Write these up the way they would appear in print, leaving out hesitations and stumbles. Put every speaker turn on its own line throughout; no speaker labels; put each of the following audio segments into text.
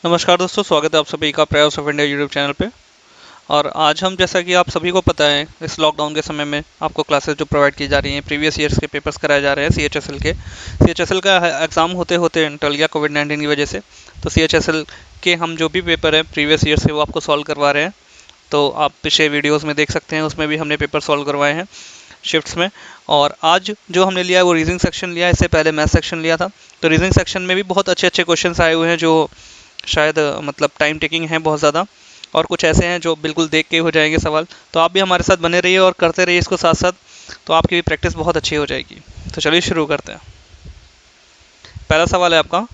नमस्कार दोस्तों, स्वागत है आप सभी का प्रयास ऑफ इंडिया यूट्यूब चैनल पे। और आज हम, जैसा कि आप सभी को पता है, इस लॉकडाउन के समय में आपको क्लासेस जो प्रोवाइड की जा रही हैं, प्रीवियस ईयर्स के पेपर्स कराए जा रहे हैं सीएचएसएल का एग्ज़ाम होते होते टल गया कोविड-19 की वजह से। तो सीएचएसएल के हम जो भी पेपर हैं प्रीवियस ईयर से, वो आपको सॉल्व करवा रहे हैं। तो आप पिछले वीडियोज़ में देख सकते हैं, उसमें भी हमने पेपर सॉल्व करवाए हैं शिफ्ट्स में। और आज जो हमने लिया है वो रीजनिंग सेक्शन लिया है, इससे पहले मैथ सेक्शन लिया था। तो रीजनिंग सेक्शन में भी बहुत अच्छे अच्छे क्वेश्चंस आए हुए हैं, जो शायद मतलब टाइम टेकिंग है बहुत ज़्यादा, और कुछ ऐसे हैं जो बिल्कुल देख के हो जाएंगे सवाल। तो आप भी हमारे साथ बने रहिए और करते रहिए इसको साथ साथ, तो आपकी भी प्रैक्टिस बहुत अच्छी हो जाएगी। तो चलिए शुरू करते हैं। पहला सवाल है आपका।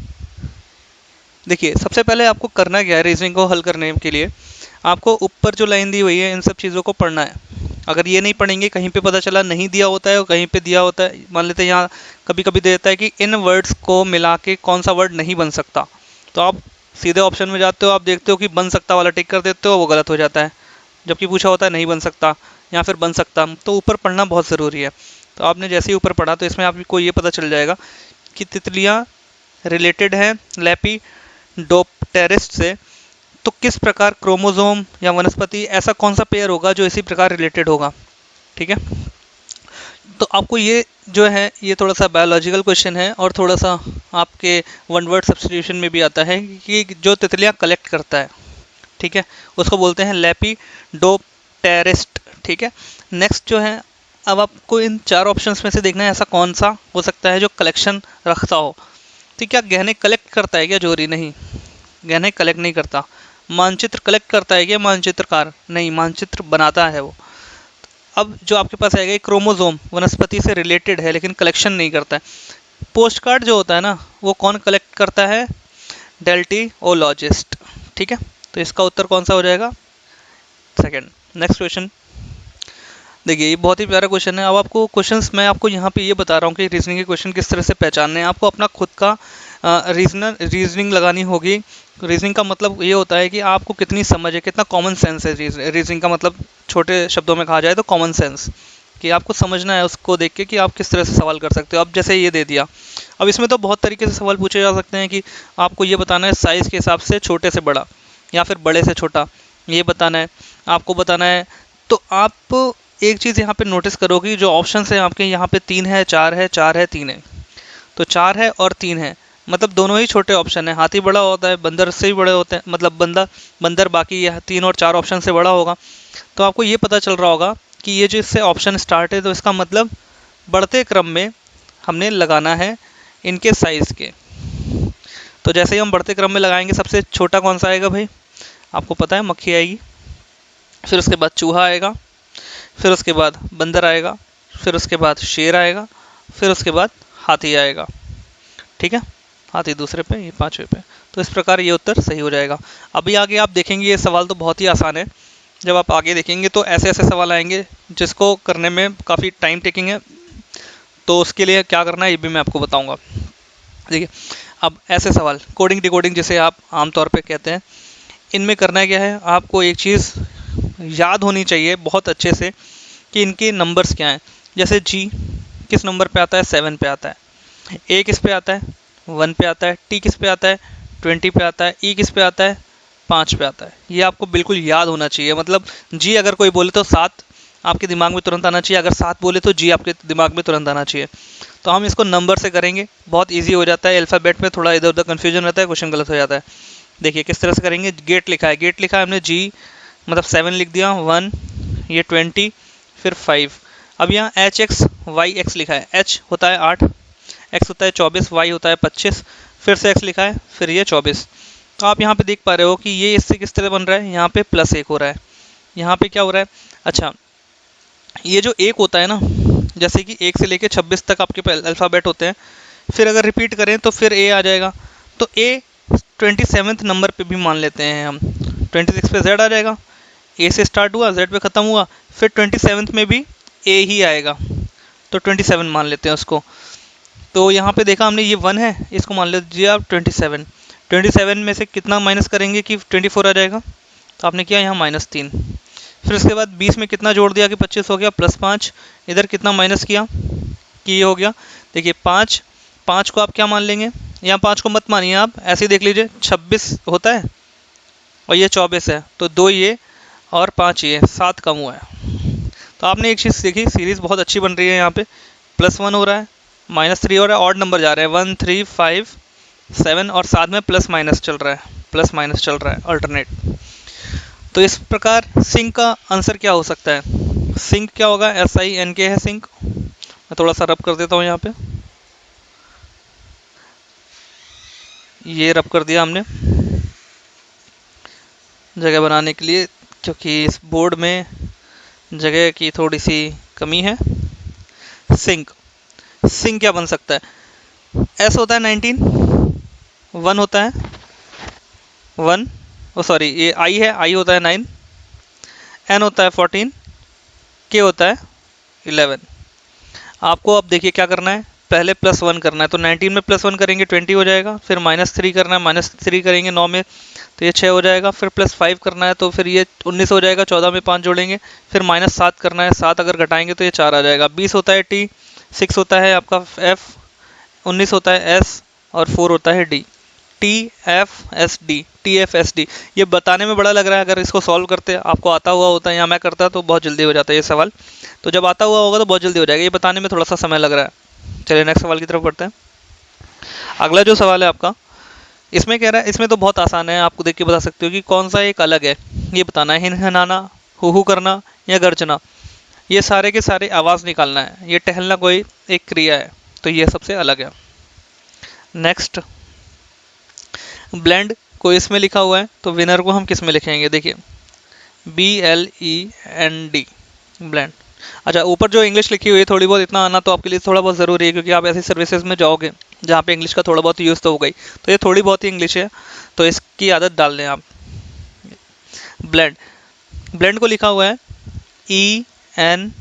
देखिए, सबसे पहले आपको करना क्या है, रीजनिंग को हल करने के लिए आपको ऊपर जो लाइन दी हुई है इन सब चीज़ों को पढ़ना है। अगर ये नहीं पढ़ेंगे, कहीं पे पता चला नहीं दिया होता है और कहीं पे दिया होता है, मान लेते हैं यहाँ कभी कभी देता है कि इन वर्ड्स को मिला के कौन सा वर्ड नहीं बन सकता, तो आप सीधे ऑप्शन में जाते हो, आप देखते हो कि बन सकता वाला टिक कर देते हो, वो गलत हो जाता है। जबकि पूछा होता है नहीं बन सकता या फिर बन सकता। तो ऊपर पढ़ना बहुत ज़रूरी है। तो आपने जैसे ही ऊपर पढ़ा तो इसमें आपको ये पता चल जाएगा कि तितलियाँ रिलेटेड हैं लेपिडोप्टेरिस्ट से, तो किस प्रकार क्रोमोसोम या वनस्पति, ऐसा कौन सा पेयर होगा जो इसी प्रकार रिलेटेड होगा। ठीक है, तो आपको ये जो है ये थोड़ा सा बायोलॉजिकल क्वेश्चन है, और थोड़ा सा आपके वन वर्ड सब्स्टिट्यूशन में भी आता है कि जो तितलियां कलेक्ट करता है, ठीक है, उसको बोलते हैं लेपिडोप्टेरिस्ट। ठीक है, नेक्स्ट जो है, अब आपको इन चार ऑप्शंस में से देखना है ऐसा कौन सा हो सकता है जो कलेक्शन रखता हो। तो क्या गहने कलेक्ट करता है क्या जोरी? नहीं, गहने कलेक्ट नहीं करता। मानचित्र कलेक्ट करता है क्या मानचित्रकार? नहीं, मानचित्र बनाता है वो। अब जो आपके पास आएगा क्रोमोसोम, वनस्पति से रिलेटेड है लेकिन कलेक्शन नहीं करता है। पोस्ट कार्ड जो होता है ना, वो कौन कलेक्ट करता है? डेल्टियोलॉजिस्ट। ठीक है, तो इसका उत्तर कौन सा हो जाएगा? सेकंड। नेक्स्ट क्वेश्चन देखिए, ये बहुत ही प्यारा क्वेश्चन है। अब आपको क्वेश्चंस मैं आपको यहाँ पे ये बता रहा हूँ कि रीजनिंग के क्वेश्चन किस तरह से पहचानने हैं। आपको अपना खुद का रीजनिंग लगानी होगी। रीजनिंग का मतलब ये होता है कि आपको कितनी समझ है, कितना कॉमन सेंस है। रीजनिंग का मतलब छोटे शब्दों में कहा जाए तो कॉमन सेंस, कि आपको समझना है उसको देख के कि आप किस तरह से सवाल कर सकते हो। अब जैसे ये दे दिया, अब इसमें तो बहुत तरीके से सवाल पूछे जा सकते हैं कि आपको ये बताना है साइज़ के हिसाब से छोटे से बड़ा या फिर बड़े से छोटा, ये बताना है, आपको बताना है। तो आप एक चीज़ यहाँ पे नोटिस करोगी, जो ऑप्शन है आपके यहाँ पे 3 है, 4 है, 4 है, 3 है। तो 4 है और 3 है, मतलब दोनों ही छोटे ऑप्शन है। हाथी बड़ा होता है, बंदर से भी बड़े होते हैं, मतलब बंदर बाकी 3 और 4 ऑप्शन से बड़ा होगा। तो आपको ये पता चल रहा होगा कि ये जो इससे ऑप्शन स्टार्ट है, तो इसका मतलब बढ़ते क्रम में हमने लगाना है इनके साइज़ के। तो जैसे ही हम बढ़ते क्रम में लगाएंगे, सबसे छोटा कौन सा आएगा भाई? आपको पता है, मक्खी आएगी, फिर उसके बाद चूहा आएगा, फिर उसके बाद बंदर आएगा, फिर उसके बाद शेर आएगा, फिर उसके बाद हाथी आएगा। ठीक है, हाथी दूसरे पे, ये पांचवे पे। तो इस प्रकार ये उत्तर सही हो जाएगा। अभी आगे आप देखेंगे, ये सवाल तो बहुत ही आसान है। जब आप आगे देखेंगे तो ऐसे ऐसे सवाल आएंगे जिसको करने में काफ़ी टाइम टेकिंग है। तो उसके लिए क्या करना है ये भी मैं आपको बताऊंगा। देखिए, अब ऐसे सवाल कोडिंग डिकोडिंग जिसे आप आमतौर पे कहते हैं, इनमें करना क्या है, आपको एक चीज़ याद होनी चाहिए बहुत अच्छे से कि इनके नंबर्स क्या हैं। जैसे जी किस नंबर पे आता है? 7 पे आता है। ए किस पे आता है? 1 पे आता है। टी किस पे आता है? 20 पे आता है। ई किस पे आता है? 5 पे आता है। ये आपको बिल्कुल याद होना चाहिए। मतलब जी अगर कोई बोले तो 7 आपके दिमाग में तुरंत आना चाहिए, अगर 7 बोले तो जी आपके दिमाग में तुरंत आना चाहिए। तो हम इसको नंबर से करेंगे, बहुत ईजी हो जाता है। अल्फ़ाबेट में थोड़ा इधर उधर कन्फ्यूजन रहता है, क्वेश्चन गलत हो जाता है। देखिए किस तरह से करेंगे। गेट लिखा है, गेट लिखा है हमने, जी मतलब 7 लिख दिया, 1, ये 20, फिर 5। अब यहाँ एच एक्स वाई एक्स लिखा है। एच होता है 8, एक्स होता है 24, वाई होता है 25, फिर से एक्स लिखा है, फिर ये 24। तो आप यहाँ पे देख पा रहे हो कि ये इससे किस तरह बन रहा है, यहाँ पे +1 हो रहा है, यहाँ पे क्या हो रहा है। अच्छा, ये जो 1 होता है ना, जैसे कि 1 से लेके 26 तक आपके अल्फ़ाबेट होते हैं, फिर अगर रिपीट करें तो फिर ए आ जाएगा। तो ए 27 नंबर पे भी मान लेते हैं हम। 26 पे जेड आ जाएगा, ए से स्टार्ट हुआ, जेड पे ख़त्म हुआ, फिर 27 में भी ए ही आएगा, तो 27 मान लेते हैं उसको। तो यहाँ पे देखा हमने, ये 1 है, इसको मान लीजिए आप 27। 27 में से कितना माइनस करेंगे कि 24 आ जाएगा, तो आपने किया यहाँ -3। फिर उसके बाद 20 में कितना जोड़ दिया कि 25 हो गया, +5। इधर कितना माइनस किया कि ये हो गया। देखिए 5 को आप क्या मान लेंगे, यहाँ 5 को मत मानिए आप, ऐसे ही देख लीजिए 26 होता है और ये 24 है, तो 2 ये और 5 ये, 7 कम हुआ है। तो आपने एक चीज़ देखी, सीरीज बहुत अच्छी बन रही है। यहाँ पे +1 हो रहा है, -3 हो रहा है, ऑड नंबर जा रहे हैं 1 3 5 7 और साथ में प्लस माइनस चल रहा है, प्लस माइनस चल रहा है अल्टरनेट। तो इस प्रकार सिंक का आंसर क्या हो सकता है? सिंक क्या होगा? SINK है सिंक। मैं थोड़ा सा रब कर देता हूँ यहाँ पे, ये रब कर दिया हमने जगह बनाने के लिए, क्योंकि इस बोर्ड में जगह की थोड़ी सी कमी है। सिंक, सिंक क्या बन सकता है? S होता है 19, 1 होता है 1, ओ सॉरी ये I है, I होता है 9, N होता है 14, K होता है 11। आपको अब देखिए क्या करना है, पहले +1 करना है, तो 19 में +1 करेंगे 20 हो जाएगा, फिर -3 करना है, -3 करेंगे 9 में तो ये 6 हो जाएगा, फिर +5 करना है तो फिर ये 19 हो जाएगा, 14 में 5 जोड़ेंगे, फिर -7 करना है, 7 अगर घटाएंगे तो ये 4 आ जाएगा, 20 होता है T, 6 होता है आपका F, 19 होता है S और 4 होता है D। TFSD ये बताने में बड़ा लग रहा है, अगर इसको सॉल्व करते आपको आता हुआ होता है या मैं करता तो बहुत जल्दी हो जाता है ये सवाल। तो जब आता हुआ होगा तो बहुत जल्दी हो जाएगा, ये बताने में थोड़ा सा समय लग रहा है। चलिए नेक्स्ट सवाल की तरफ बढ़ते हैं। अगला जो सवाल है आपका, इसमें कह रहा है, इसमें तो बहुत आसान है, आपको देख के बता सकते हो कि कौन सा एक अलग है, ये बताना है। हिनहनाना, हु करना या गर्जना, ये सारे के सारे आवाज़ निकालना है। ये टहलना कोई एक क्रिया है, तो ये सबसे अलग है। नेक्स्ट, ब्लेंड को इसमें लिखा हुआ है, तो विनर को हम किस में लिखेंगे? देखिए BLEND, ब्लेंड। अच्छा, ऊपर जो इंग्लिश लिखी हुई है थोड़ी बहुत, इतना आना तो आपके लिए थोड़ा बहुत ज़रूरी है, क्योंकि आप ऐसी सर्विसेज में जाओगे जहाँ पे इंग्लिश का थोड़ा बहुत यूज़ तो हो गई, तो ये थोड़ी बहुत ही इंग्लिश है, तो इसकी आदत डाल लें आप। ब्लेंड, ब्लेंड को लिखा हुआ है ENHPG।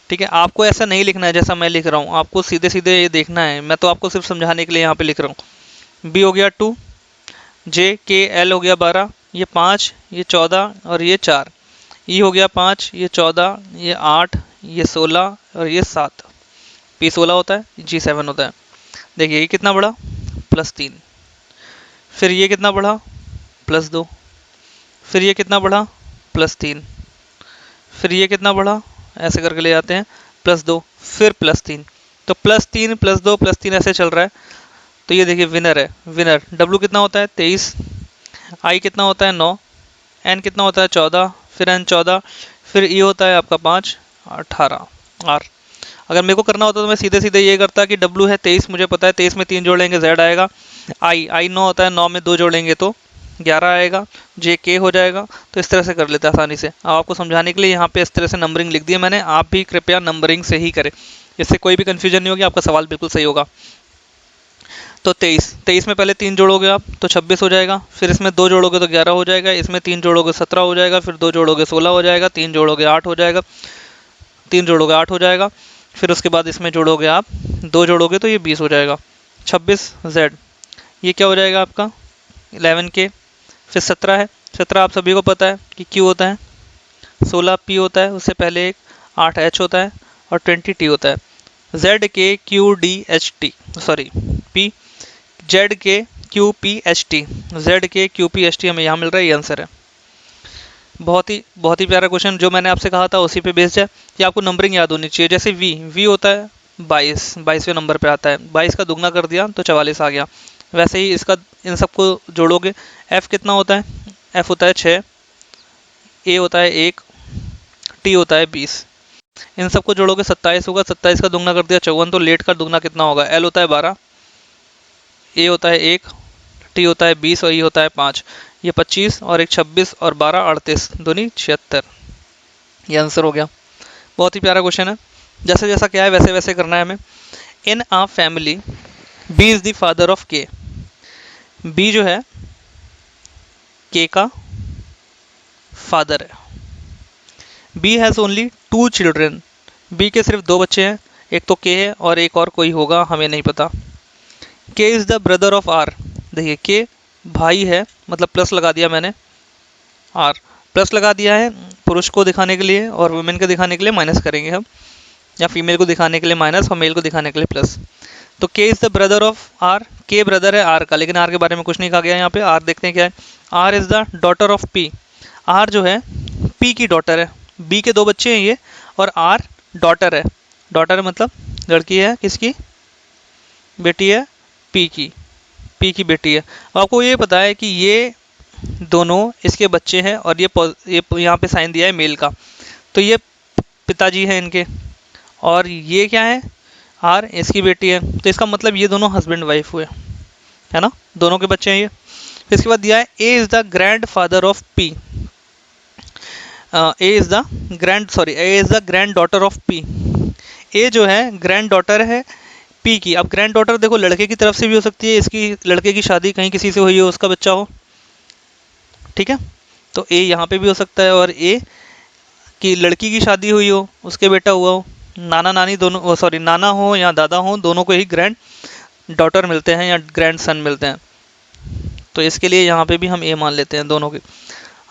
ठीक है, आपको ऐसा नहीं लिखना है जैसा मैं लिख रहा हूँ, आपको सीधे सीधे ये देखना है, मैं तो आपको सिर्फ समझाने के लिए यहाँ पे लिख रहा हूँ। B हो गया 2, JKL हो गया 12, ये 5, ये 14 और ये 4, E हो गया 5, ये 14, ये 8, ये 16 और ये 7। P 16 होता है, G 7 होता है। देखिए ये कितना बढ़ा? +3। फिर ये कितना बढ़ा? +2। फिर ये कितना बढ़ा? +3। फिर ये कितना बढ़ा? ऐसे करके ले जाते हैं, +2 फिर +3, तो +3 +2 +3 ऐसे चल रहा है। तो ये देखिए विनर है, विनर। W कितना होता है? 23। I कितना होता है? 9। N कितना होता है? 14। फिर N 14, फिर E होता है आपका 5, 18। R, अगर मेरे को करना होता तो मैं सीधे सीधे ये करता कि W है 23, मुझे पता है 23 में 3 जोड़ेंगे Z आएगा। I 9 होता है, 9 में 2 जोड़ेंगे तो 11 आएगा, JK हो जाएगा। तो इस तरह से कर लेते हैं आसानी से। अब आपको समझाने के लिए यहाँ पे इस तरह से नंबरिंग लिख दी है मैंने, आप भी कृपया नंबरिंग से ही करें, इससे कोई भी कन्फ्यूजन नहीं होगी, आपका सवाल बिल्कुल सही होगा। तो 23 में पहले 3 जोड़ोगे आप तो 26 हो जाएगा, फिर इसमें 2 जोड़ोगे तो 11 हो जाएगा, इसमें 3 जोड़ोगे 17 हो जाएगा, फिर 2 जोड़ोगे 16 हो जाएगा, 3 जोड़ोगे 8 हो जाएगा, 3 जोड़ोगे 8 हो जाएगा, फिर उसके बाद इसमें जोड़ोगे आप 2 जोड़ोगे तो ये 20 हो जाएगा। 26Z, ये क्या हो जाएगा आपका? 11K। फिर 17 है, 17 आप सभी को पता है कि Q होता है, 16 P होता है, उससे पहले एक 8 H होता है और 20 T होता है। ZKQDHT, sorry P, ZKQPHT, ZKQPHT हमें यहाँ मिल रहा है, ये आंसर है। बहुत ही प्यारा क्वेश्चन, जो मैंने आपसे कहा था उसी पे बेस्ड है कि आपको नंबरिंग याद होनी चाहिए। जैसे V होता है 22वें नंबर पे आता है, 22 का दुगना कर दिया तो 44 आ गया। वैसे ही इसका, इन सबको जोड़ोगे, F कितना होता है? F होता है 6, A होता है 1, T होता है 20, इन सबको जोड़ोगे 27 होगा, 27 का दुगना कर दिया 54, तो लेट का दुगना कितना होगा? L होता है 12, A होता है 1, T होता है 20 और E होता है 5, ये 25 और एक 26 और 12 38, दूनी 76, ये आंसर हो गया। बहुत ही प्यारा क्वेश्चन है, जैसे जैसा क्या है वैसे वैसे करना है हमें। In a family B is the father of K, B जो है K का फादर है। B has only 2 children, B के सिर्फ 2 बच्चे हैं, एक तो K है और एक और कोई होगा, हमें नहीं पता। K is the brother of R, देखिए K भाई है, मतलब प्लस लगा दिया मैंने, R प्लस लगा दिया है पुरुष को दिखाने के लिए और वुमेन को दिखाने के लिए माइनस करेंगे हम। या फीमेल को दिखाने के लिए माइनस और मेल को दिखाने के लिए प्लस। तो K is the brother of R, K brother है आर का, लेकिन आर के बारे में कुछ नहीं कहा गया यहाँ पे। आर देखते हैं क्या है, R is the daughter of P, R जो है पी की डॉटर है, बी के दो बच्चे हैं ये, और आर डॉटर है, डॉटर मतलब लड़की है, किसकी, बेटी है, पी की, पी की बेटी है। और आपको ये पता है कि ये दोनों इसके बच्चे हैं, और ये यहाँ पे साइन दिया है मेल का, तो ये पिताजी हैं इनके, और ये क्या है, आर इसकी बेटी है, तो इसका मतलब ये दोनों हस्बैंड वाइफ हुए, है ना, दोनों के बच्चे हैं ये। फिर इसके बाद दिया है A is the grand father of P, A is the grand daughter of P, A जो है ग्रैंड डॉटर है पी की। अब ग्रैंड डॉटर देखो लड़के की तरफ से भी हो सकती है, इसकी लड़के की शादी कहीं किसी से हुई हो, उसका बच्चा हो, ठीक है, तो ए यहाँ पे भी हो सकता है, और ए की लड़की की शादी हुई हो, उसके बेटा हुआ हो, नाना नानी दोनों, सॉरी नाना हो या दादा हो, दोनों को ही ग्रैंड डॉटर मिलते हैं या ग्रैंड सन मिलते हैं, तो इसके लिए यहाँ पे भी हम ए मान लेते हैं दोनों के।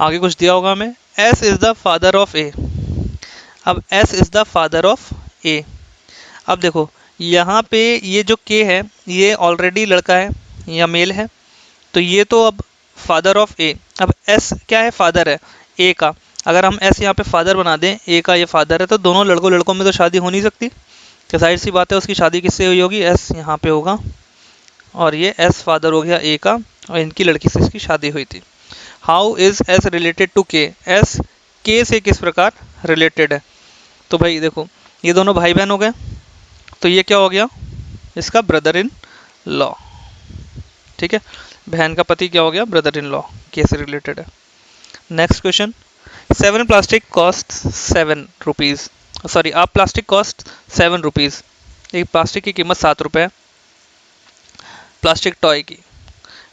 आगे कुछ दिया होगा हमें, S is the father of A, अब S is the father of A. अब देखो यहाँ पे ये जो के है ये ऑलरेडी लड़का है या मेल है, तो ये तो अब फादर ऑफ ए, अब एस क्या है, फादर है ए का, अगर हम एस यहाँ पे फादर बना दें, ए का ये फादर है, तो दोनों लड़कों लड़कों में तो शादी हो नहीं सकती, तो जाहिर सी बात है उसकी शादी किससे हुई होगी, एस यहाँ पे होगा, और ये एस फादर हो गया ए का, और इनकी लड़की से इसकी शादी हुई थी। How is S related to K, S K से किस प्रकार रिलेटेड है, तो भाई देखो ये दोनों भाई बहन हो गए, तो ये क्या हो गया, इसका ब्रदर इन लॉ, ठीक है, बहन का पति क्या हो गया, ब्रदर इन लॉ, के से रिलेटेड है। Next question, 7 plastic cost 7 rupees, sorry आप प्लास्टिक कॉस्ट 7 रुपीज़, एक प्लास्टिक की कीमत 7 रुपये है, प्लास्टिक टॉय की।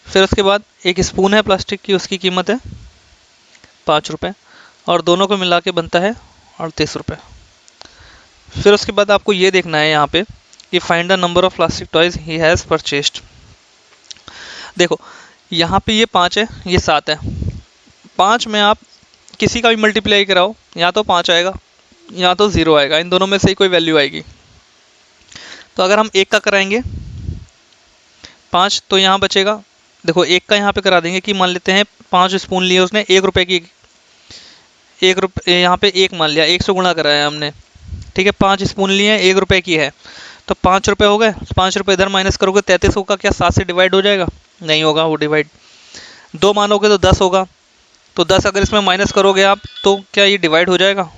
फिर उसके बाद एक स्पून है प्लास्टिक की, उसकी कीमत है 5 रुपये, और दोनों को मिला के बनता है 38 रुपये। फिर उसके बाद आपको ये देखना है यहाँ पे कि find the number of plastic toys he has purchased. देखो यहाँ पे ये 5 है, ये 7 है, 5 में आप किसी का भी मल्टीप्लाई कराओ, या तो 5 आएगा या तो 0 आएगा, इन दोनों में से ही कोई वैल्यू आएगी। तो अगर हम 1 का कराएंगे 5, तो यहाँ बचेगा, देखो 1 का यहाँ पे करा देंगे कि मान लेते हैं 5 स्पून लिए उसने, 1 रुपये की, 1 रुपये यहाँ पे 1 मान लिया, 1 से गुणा कराया हमने, ठीक है, 5 स्पून लिए 1 रुपये की है, तो 5 रुपये हो गए, 5 रुपये इधर माइनस करोगे 33 होगा, क्या 7 से डिवाइड हो जाएगा, नहीं होगा वो डिवाइड, 2 मानोगे तो 10 होगा, तो 10 अगर इसमें माइनस करोगे आप, तो क्या ये डिवाइड हो जाएगा,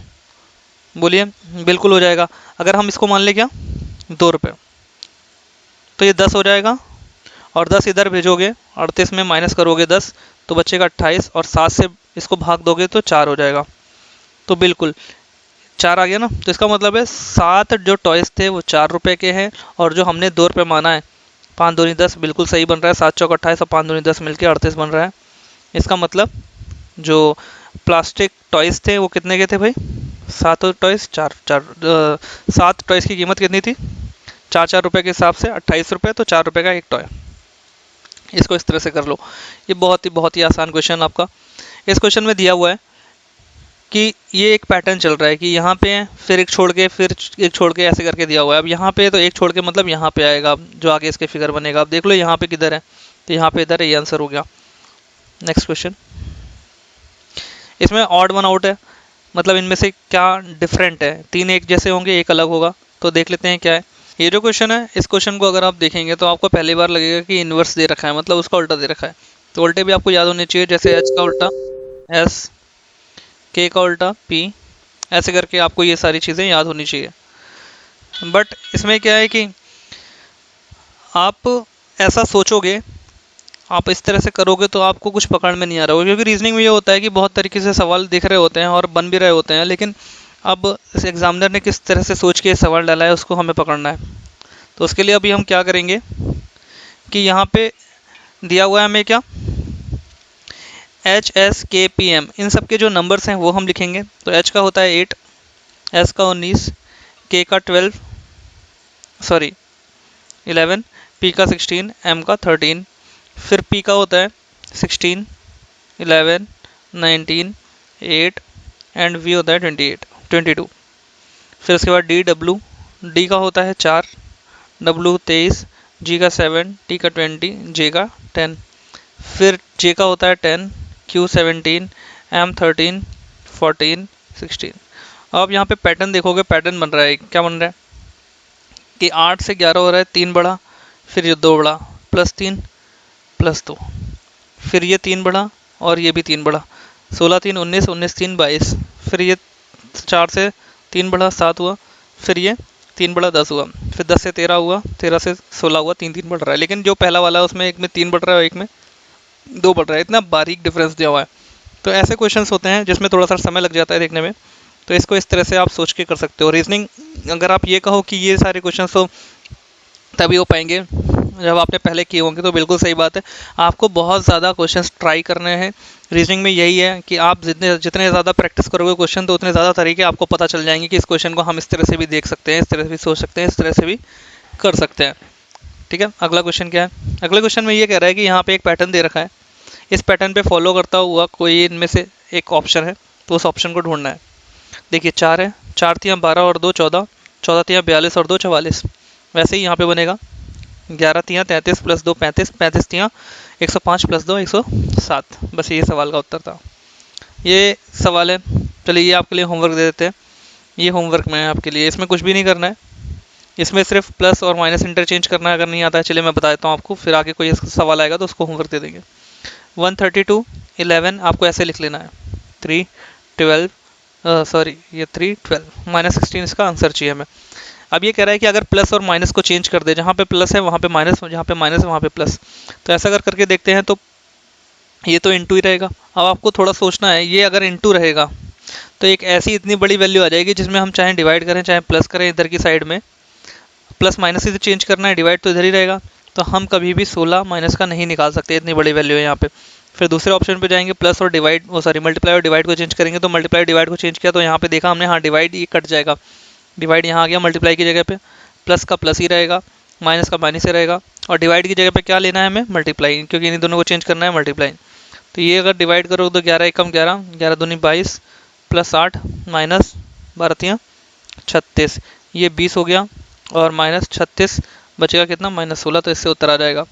बोलिए, बिल्कुल हो जाएगा। अगर हम इसको मान लें क्या 2 रुपये, तो ये 10 हो जाएगा, और 10 इधर भेजोगे, 38 में माइनस करोगे 10, तो बचेगा 28, और 7 से इसको भाग दोगे तो 4 हो जाएगा, तो बिल्कुल 4 आ गया ना। तो इसका मतलब है 7 जो टॉयज थे वो 4 रुपये के हैं, और जो हमने 2 रुपये माना है, 5 दूनी 10 बिल्कुल सही बन रहा है, 7 चौक 28 और 5 दूनी 10 मिलकर 38 बन रहा है। इसका मतलब जो प्लास्टिक टॉयज थे वो कितने के थे भाई, 7 टॉयज, 7 टॉयज की कीमत कितनी थी, 4 रुपये के हिसाब से 28 रुपये, तो 4 रुपये का एक टॉय। इसको इस तरह से कर लो, ये बहुत ही आसान क्वेश्चन आपका। इस क्वेश्चन में दिया हुआ है कि ये एक पैटर्न चल रहा है कि यहाँ पे फिर एक छोड़ के, फिर एक छोड़ के, ऐसे करके दिया हुआ है। अब यहाँ पे तो एक छोड़ के मतलब यहाँ पे आएगा, जो आगे इसके फिगर बनेगा। अब देख लो यहाँ पे किधर है, तो यहाँ पे इधर है, ये आंसर हो गया। नेक्स्ट क्वेश्चन, इसमें ऑड वन आउट है, मतलब इनमें से क्या डिफरेंट है, 3 एक जैसे होंगे, एक अलग होगा, तो देख लेते हैं क्या है। ये जो क्वेश्चन है, इस क्वेश्चन को अगर आप देखेंगे तो आपको पहली बार लगेगा कि इन्वर्स दे रखा है, मतलब उसका उल्टा दे रखा है, तो उल्टे भी आपको याद होने चाहिए, जैसे एच का उल्टा एस, के का उल्टा पी, ऐसे करके आपको ये सारी चीज़ें याद होनी चाहिए। बट इसमें क्या है कि आप ऐसा सोचोगे, आप इस तरह से करोगे तो आपको कुछ पकड़ में नहीं आ रहा होगा, क्योंकि रीजनिंग में ये होता है कि बहुत तरीके से सवाल दिख रहे होते हैं और बन भी रहे होते हैं, लेकिन अब इस एग्जामिनर ने किस तरह से सोच के सवाल डाला है उसको हमें पकड़ना है। तो उसके लिए अभी हम क्या करेंगे कि यहाँ पे दिया हुआ है हमें क्या, एच एस के पी एम, इन सब के जो नंबर्स हैं वो हम लिखेंगे। तो एच का होता है 8, एस का 19, के का 11, पी का 16, एम का 13, फिर पी का होता है 16, 11, 19, 8 एंड वी होता है 22। फिर उसके बाद डी डब्ल्यू, डी का होता है 4, डब्ल्यू 23, जी का 7, टी का 20, जे का 10। फिर जे का होता है 10, क्यू 17, एम 13, 14, 16। अब यहाँ पे पैटर्न देखोगे, पैटर्न बन रहा है, क्या बन रहा है कि 8 से 11 हो रहा है, 3 बढ़ा, फिर ये 2 बढ़ा, +3 +2, फिर ये 3 बढ़ा और ये भी 3 बढ़ा, 16 3 19, 19 3 22, फिर ये 4 से 3 बढ़ा 7 हुआ, फिर ये 3 बढ़ा 10 हुआ, फिर 10 से 13 हुआ, 13 से 16 हुआ, 3 3 बढ़ रहा है। लेकिन जो पहला वाला है उसमें एक में 3 बढ़ रहा है और एक में 2 बढ़ रहा है, इतना बारीक डिफरेंस दिया हुआ है। तो ऐसे क्वेश्चंस होते हैं जिसमें थोड़ा सा समय लग जाता है देखने में, तो इसको इस तरह से आप सोच के कर सकते हो। रीजनिंग अगर आप ये कहो कि ये सारे क्वेश्चंस तो तभी हो पाएंगे जब आपने पहले किए होंगे, तो बिल्कुल सही बात है। आपको बहुत ज़्यादा क्वेश्चंस ट्राई करने हैं। रीजनिंग में यही है कि आप जितने जितने ज़्यादा प्रैक्टिस करोगे क्वेश्चन, तो उतने ज़्यादा तरीके आपको पता चल जाएंगे कि इस क्वेश्चन को हम इस तरह से भी देख सकते हैं, इस तरह से भी सोच सकते हैं, इस तरह से भी कर सकते हैं। ठीक है, अगला क्वेश्चन क्या है? अगले क्वेश्चन में ये कह रहा है कि यहाँ पे एक पैटर्न दे रखा है, इस पैटर्न पे फॉलो करता हुआ कोई इनमें से एक ऑप्शन है, तो उस ऑप्शन को ढूंढना है। देखिए 4 है, 4 तियाँ 12 और 2 14, 14 तियाँ 42 और 2 44। वैसे ही यहाँ पे बनेगा 11 तियाँ 33 + 2 35, 35 तियाँ 105 + 2 107। बस ये सवाल का उत्तर था। ये सवाल है, चलिए ये आपके लिए होमवर्क दे देते हैं। ये होमवर्क में है आपके लिए, इसमें कुछ भी नहीं करना है, इसमें सिर्फ प्लस और माइनस इंटरचेंज करना है। अगर नहीं आता है चलिए मैं बता देता हूँ आपको, फिर आगे कोई सवाल आएगा तो उसको होमवर्क दे देंगे। 132 11 आपको ऐसे लिख लेना है, 3 12 सॉरी ये 3 12 -16 इसका आंसर चाहिए हमें। अब ये कह रहा है कि अगर प्लस और माइनस को चेंज कर दे, जहाँ पे प्लस है वहाँ पे माइनस, जहाँ पे माइनस है वहाँ पे प्लस। तो ऐसा अगर करके देखते हैं तो ये तो इंटू ही रहेगा। अब आपको थोड़ा सोचना है, ये अगर इंटू रहेगा तो एक ऐसी इतनी बड़ी वैल्यू आ जाएगी जिसमें हम चाहे डिवाइड करें चाहे प्लस करें, इधर की साइड में प्लस माइनस से चेंज करना है, डिवाइड तो इधर ही रहेगा। तो हम कभी भी 16 माइनस का नहीं निकाल सकते, इतनी बड़ी वैल्यू है यहाँ पे। फिर दूसरे ऑप्शन पे जाएंगे, प्लस और डिवाइड सॉरी मल्टीप्लाई और डिवाइड को चेंज करेंगे, तो मल्टीप्लाई डिवाइड को चेंज किया तो यहाँ पे देखा हमने, हाँ डिवाइड ये कट जाएगा, डिवाइड यहाँ आ गया मल्टीप्लाई की जगह पे, प्लस का प्लस ही रहेगा, माइनस का माइनस ही रहेगा, और डिवाइड की जगह पे क्या लेना है हमें, मल्टीप्लाई, क्योंकि इन दोनों को चेंज करना है मल्टीप्लाई। तो ये अगर डिवाइड करो तो 11 एकम 11, 11 दूनी 22, +8 माइनस 12 36, ये 20 हो गया, और -36 बचेगा कितना, -16। तो इससे उत्तर आ जाएगा,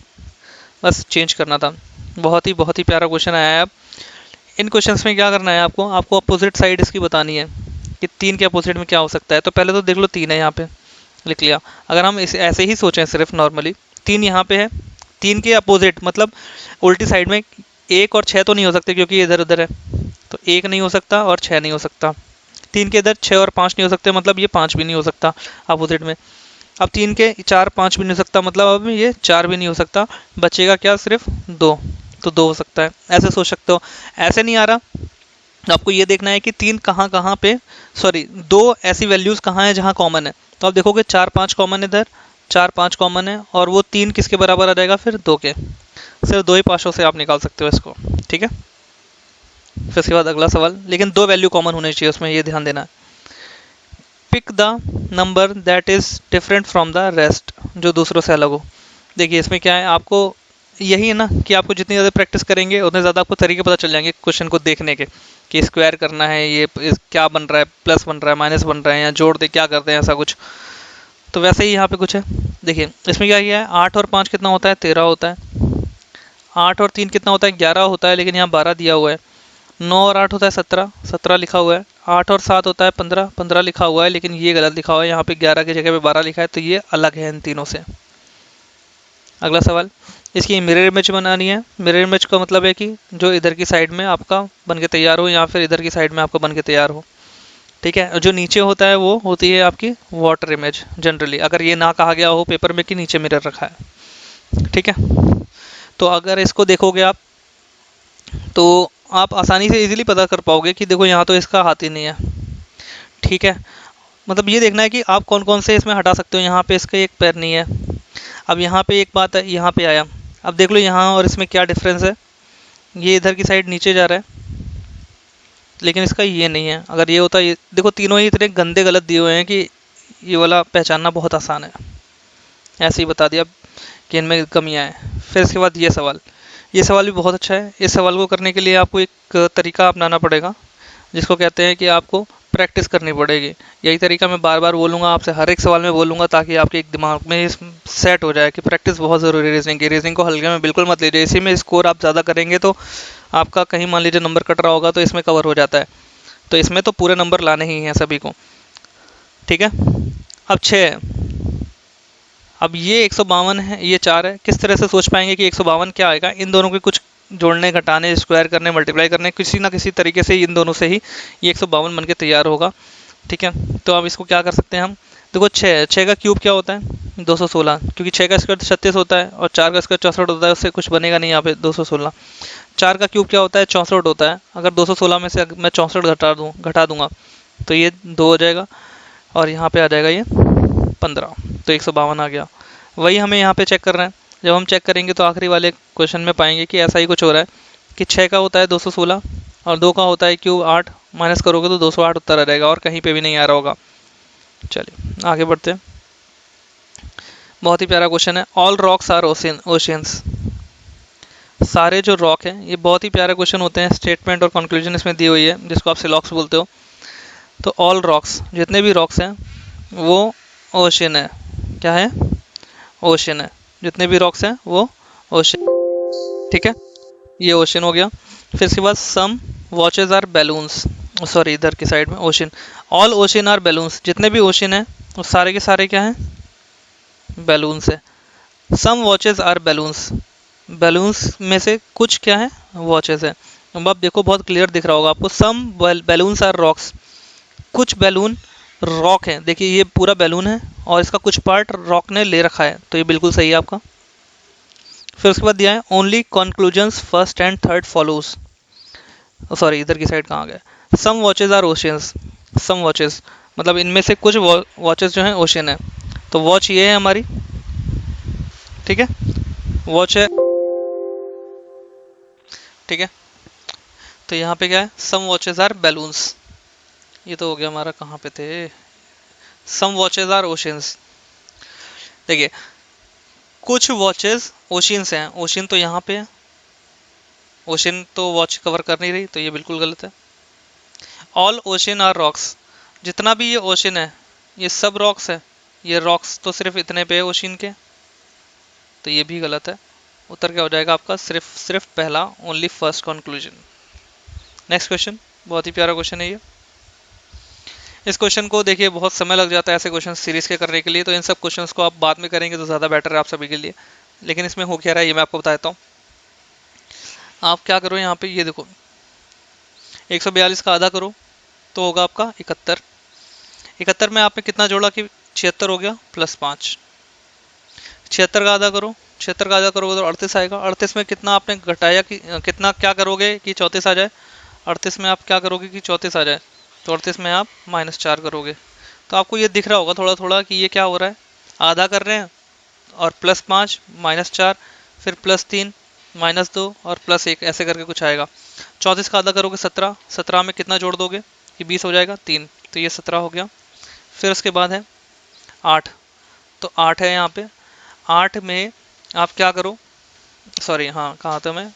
बस चेंज करना था। बहुत ही प्यारा क्वेश्चन आया है। अब इन क्वेश्चंस में क्या करना है आपको, अपोजिट साइड इसकी बतानी है कि 3 के अपोजिट में क्या हो सकता है। तो पहले तो देख लो 3 है, यहाँ पे लिख लिया। अगर हम इसे ऐसे ही सोचें सिर्फ नॉर्मली, 3 यहाँ पे है, 3 के अपोजिट मतलब उल्टी साइड में 1 और 6 तो नहीं हो सकते क्योंकि इधर उधर है, तो 1 नहीं हो सकता और 6 नहीं हो सकता। 3 के इधर 6 और 5 नहीं हो सकते, मतलब ये 5 भी नहीं हो सकता अपोजिट में। अब 3 के 4 5 भी नहीं हो सकता, मतलब अब ये 4 भी नहीं हो सकता, बचेगा क्या, सिर्फ 2, तो 2 हो सकता है। ऐसे सोच सकते हो। ऐसे नहीं आ रहा, आपको ये देखना है कि 3 कहाँ कहाँ पे, सॉरी 2 ऐसी वैल्यूज कहाँ है जहाँ कॉमन है। तो आप देखोगे 4 5 कॉमन है इधर, 4 5 कॉमन है, और वो 3 किसके बराबर आ जाएगा, फिर 2 के। सिर्फ 2 ही पाशों से आप निकाल सकते हो इसको, ठीक है। फिर उसके बाद अगला सवाल, लेकिन 2 वैल्यू कॉमन होनी चाहिए उसमें, ये ध्यान देना है। Pick the number that is different from the rest, जो दूसरों से अलग हो। देखिए इसमें क्या है, आपको यही है ना कि आपको जितनी ज़्यादा प्रैक्टिस करेंगे उतने ज़्यादा आपको तरीके पता चल जाएंगे क्वेश्चन को देखने के, कि स्क्वायर करना है, ये क्या बन रहा है, प्लस बन रहा है, माइनस बन रहा है, या जोड़ दे क्या करते हैं, ऐसा कुछ। तो वैसे ही यहाँ पे कुछ है। देखिए इसमें क्या किया है, 8 और 5 कितना होता है, 13 होता है। 8 और 3 कितना होता है, 11 होता है, लेकिन यहाँ 12 दिया हुआ है। 9 और 8 होता है 17, 17 लिखा हुआ है। 8 और 7 होता है 15, 15 लिखा हुआ है, लेकिन ये गलत लिखा हुआ है, यहाँ पे 11 की जगह पे 12 लिखा है, तो ये अलग है इन तीनों से। अगला सवाल, इसकी मिरर इमेज बनानी है। मिरर इमेज का मतलब है कि जो इधर की साइड में आपका बन के तैयार हो, या फिर इधर की साइड में आपका बन के तैयार हो, ठीक है। जो नीचे होता है वो होती है आपकी वाटर इमेज जनरली, अगर ये ना कहा गया हो पेपर में कि नीचे मिरर रखा है, ठीक है। तो अगर इसको देखोगे आप, तो आप आसानी से इजीली पता कर पाओगे कि देखो यहाँ तो इसका हाथ ही नहीं है, ठीक है। मतलब ये देखना है कि आप कौन कौन से इसमें हटा सकते हो। यहाँ पे इसका एक पैर नहीं है। अब यहाँ पे एक बात है, यहाँ पे आया, अब देख लो यहाँ और इसमें क्या डिफरेंस है। ये इधर की साइड नीचे जा रहा है, लेकिन इसका ये नहीं है। अगर ये होता, ये देखो तीनों ही इतने गंदे गलत दिए हुए हैं कि ये वाला पहचानना बहुत आसान है। ऐसे ही बता दिया कि इनमें कमियाँ हैं। फिर इसके बाद ये सवाल भी बहुत अच्छा है। इस सवाल को करने के लिए आपको एक तरीका अपनाना पड़ेगा, जिसको कहते हैं कि आपको प्रैक्टिस करनी पड़ेगी। यही तरीका मैं बार बार बोलूँगा आपसे, हर एक सवाल में बोलूँगा, ताकि आपके एक दिमाग में सेट हो जाए कि प्रैक्टिस बहुत ज़रूरी है रीजनिंग की। रीजनिंग को हल्के में बिल्कुल मत लीजिए, इसी में स्कोर आप ज़्यादा करेंगे तो आपका कहीं मान लीजिए नंबर कट रहा होगा तो इसमें कवर हो जाता है, तो इसमें तो पूरे नंबर लाने ही हैं सभी को। ठीक है, अब 6 है। अब ये 152 है, ये 4 है। किस तरह से सोच पाएंगे कि 152 क्या आएगा? इन दोनों के कुछ जोड़ने, घटाने, स्क्वायर करने, मल्टीप्लाई करने, किसी ना किसी तरीके से इन दोनों से ही ये 152 बन के तैयार होगा। ठीक है, तो अब इसको क्या कर सकते हैं हम? देखो 6 है, 6 का क्यूब क्या होता है? 216, क्योंकि 6 का स्क्वायर 36 होता है और 4 का स्क्वायर 64 होता है, उससे कुछ बनेगा नहीं यहाँ पे 216। 4 का क्यूब क्या होता है? 64 होता है। अगर 216 में से अगर मैं 64 घटा दूंगा तो ये 2 हो जाएगा और यहाँ पे आ जाएगा ये 15, तो 152 आ गया। वही हमें यहाँ पे चेक करना है। जब हम चेक करेंगे तो आखिरी वाले क्वेश्चन में पाएंगे कि ऐसा ही कुछ हो रहा है कि 6 का होता है 216 और 2 का होता है क्यूब 8, माइनस करोगे तो 208 उत्तर आ जाएगा और कहीं पे भी नहीं आ रहा होगा। चलिए आगे बढ़ते हैं। बहुत ही प्यारा क्वेश्चन है, ऑल रॉक्स आर ओशियंस। सारे जो रॉक हैं, ये बहुत ही प्यारे क्वेश्चन होते हैं। स्टेटमेंट और कंक्लूजन इसमें दी हुई है, जिसको आप सिलॉक्स बोलते हो। तो ऑल रॉक्स, जितने भी रॉक्स हैं वो ओशियन है। क्या है? ओशियन है। जितने भी रॉक्स हैं वो ओशियन। ठीक है, ये ओशियन हो गया। फिर इसके बाद some watches are balloons, sorry इधर की साइड में ocean. All ocean are balloons, जितने भी ओशियन है वो सारे के सारे क्या हैं? बैलून्स है। सम वॉचेज आर बैलून्स, बैलून्स में से कुछ क्या है? वॉचेज है। अब आप देखो, बहुत क्लियर दिख रहा होगा आपको। सम बैलून्स आर रॉक्स, कुछ बैलून रॉक है। देखिए ये पूरा बैलून है और इसका कुछ पार्ट रॉक ने ले रखा है, तो ये बिल्कुल सही है आपका। फिर उसके बाद दिया है only conclusions first and third follows, sorry इधर की साइड कहाँ गए? Some watches are oceans, some watches मतलब इनमें से कुछ वॉचेज जो हैं ओशियन है। तो वॉच ये है हमारी, ठीक है, वॉच है। ठीक है, तो यहाँ पे क्या है? सम वॉचेज आर बैलून्स। ये तो हो गया हमारा, कहाँ पे थे? सम वॉचेज आर ओशियंस। देखिए कुछ वॉचेज ओशियंस हैं, ओशियन तो यहाँ पे है, ओशियन तो वॉच कवर कर नहीं रही, तो ये बिल्कुल गलत है। ऑल ओशियन आर रॉक्स, जितना भी ये ओशियन है ये सब रॉक्स है। ये रॉक्स तो सिर्फ इतने पे है ओशियन के, तो ये भी गलत है। उत्तर क्या हो जाएगा आपका? सिर्फ पहला, only first conclusion. Next question, बहुत ही प्यारा क्वेश्चन है ये। इस क्वेश्चन को देखिए बहुत समय लग जाता है ऐसे क्वेश्चन सीरीज के करने के लिए, तो इन सब क्वेश्चंस को आप बाद में करेंगे तो ज़्यादा बेटर है आप सभी के लिए। लेकिन इसमें हो क्या रहा है ये मैं आपको बताता हूँ। आप क्या करो, यहाँ पे ये देखो 142 का आधा करो तो होगा आपका 71। 71 में आपने कितना जोड़ा कि 76 हो गया प्लस 5। 76 का आधा करो, 76 का आधा करोगे तो 38 आएगा। 38 में कितना आपने घटाया कि कितना क्या करोगे कि 34 आ जाए? 38 में आप क्या करोगे कि 34 आ जाए? तो 38 में आप -4 करोगे। तो आपको ये दिख रहा होगा थोड़ा थोड़ा कि ये क्या हो रहा है, आधा कर रहे हैं और +5 -4 फिर +3 -2 और +1 ऐसे करके कुछ आएगा। 34 का आधा करोगे 17, 17 में कितना जोड़ दोगे कि 20 हो जाएगा 3, तो ये 17 हो गया। फिर उसके बाद है 8, तो 8 है यहाँ पे। 8 में आप क्या करो, सॉरी हाँ कहाँ था मैं,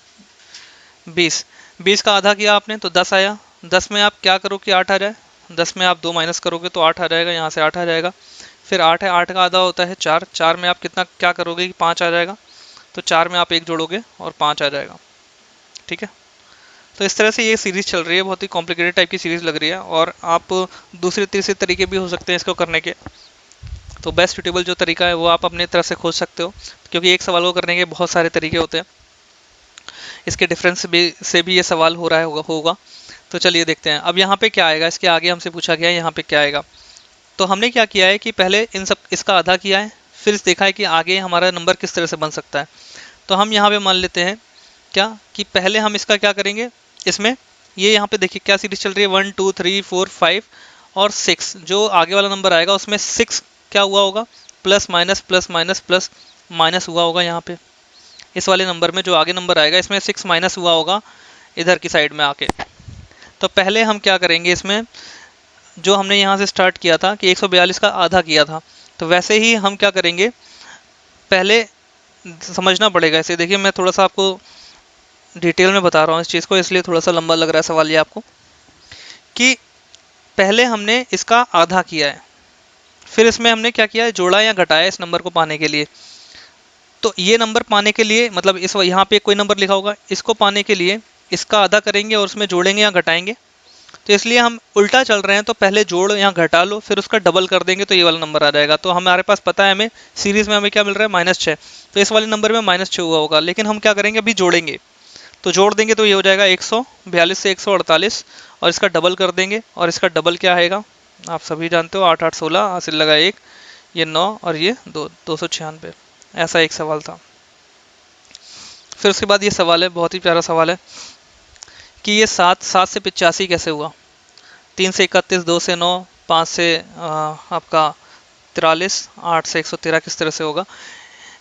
20, 20 का आधा किया आपने तो 10 आया। 10 में आप क्या करो कि 8 आ जाए? 10 में आप 2 माइनस करोगे तो 8 आ जाएगा, यहाँ से 8 आ जाएगा। फिर 8 है, 8 का आधा होता है 4, 4 में आप कितना क्या करोगे कि 5 आ जाएगा, तो 4 में आप 1 जोड़ोगे और 5 आ जाएगा। ठीक है, तो इस तरह से ये सीरीज चल रही है, बहुत ही कॉम्प्लिकेटेड टाइप की सीरीज लग रही है और आप दूसरे तीसरे तरीके भी हो सकते हैं इसको करने के। तो बेस्ट सुटेबल जो तरीका है वो आप अपने तरफ से खोज सकते हो, क्योंकि एक सवाल को करने के बहुत सारे तरीके होते हैं। इसके डिफरेंस से भी ये सवाल हो रहा है होगा। तो चलिए देखते हैं अब यहाँ पे क्या आएगा। इसके आगे हमसे पूछा गया है यहाँ पे क्या आएगा। तो हमने क्या किया है कि पहले इन सब इसका आधा किया है, फिर देखा है कि आगे हमारा नंबर किस तरह से बन सकता है। तो हम यहाँ पे मान लेते हैं क्या कि पहले हम इसका क्या करेंगे, इसमें ये यहाँ पे देखिए क्या सीरीज चल रही है, 1 2 3 4 5 और 6। जो आगे वाला नंबर आएगा उसमें 6 क्या हुआ होगा, plus minus plus minus plus minus हुआ होगा। यहाँ पे इस वाले नंबर में जो आगे नंबर आएगा इसमें 6 माइनस हुआ होगा इधर की साइड में आके। तो पहले हम क्या करेंगे, इसमें जो हमने यहाँ से स्टार्ट किया था कि 142 का आधा किया था, तो वैसे ही हम क्या करेंगे, पहले समझना पड़ेगा इसे। देखिए मैं थोड़ा सा आपको डिटेल में बता रहा हूँ इस चीज़ को, इसलिए थोड़ा सा लंबा लग रहा है सवाल ये आपको, कि पहले हमने इसका आधा किया है, फिर इसमें हमने क्या किया है, जोड़ा या घटाया इस नंबर को पाने के लिए। तो ये नंबर पाने के लिए मतलब इस यहाँ पे कोई नंबर लिखा होगा, इसको पाने के लिए इसका आधा करेंगे और उसमें जोड़ेंगे या घटाएंगे। तो इसलिए हम उल्टा चल रहे हैं, तो पहले जोड़ या घटा लो, फिर उसका डबल कर देंगे तो ये वाला नंबर आ जाएगा। तो हमारे पास पता है हमें सीरीज में हमें क्या मिल रहा है, -6। तो इस वाले नंबर में -6 हुआ होगा, लेकिन हम क्या करेंगे, अभी जोड़ेंगे। तो जोड़ देंगे तो ये हो जाएगा 142 से 148, और इसका डबल कर देंगे, और इसका डबल क्या आएगा, आप सभी जानते हो, 8 8 16, हासिल लगा 1, ये 9 और ये 2, 296। ऐसा एक सवाल था। फिर उसके बाद ये सवाल है, बहुत ही प्यारा सवाल है कि ये 7 से 85 कैसे हुआ। 3 से 31, 2 से 9, 5 से आपका 43, 8 से 113 किस तरह से होगा।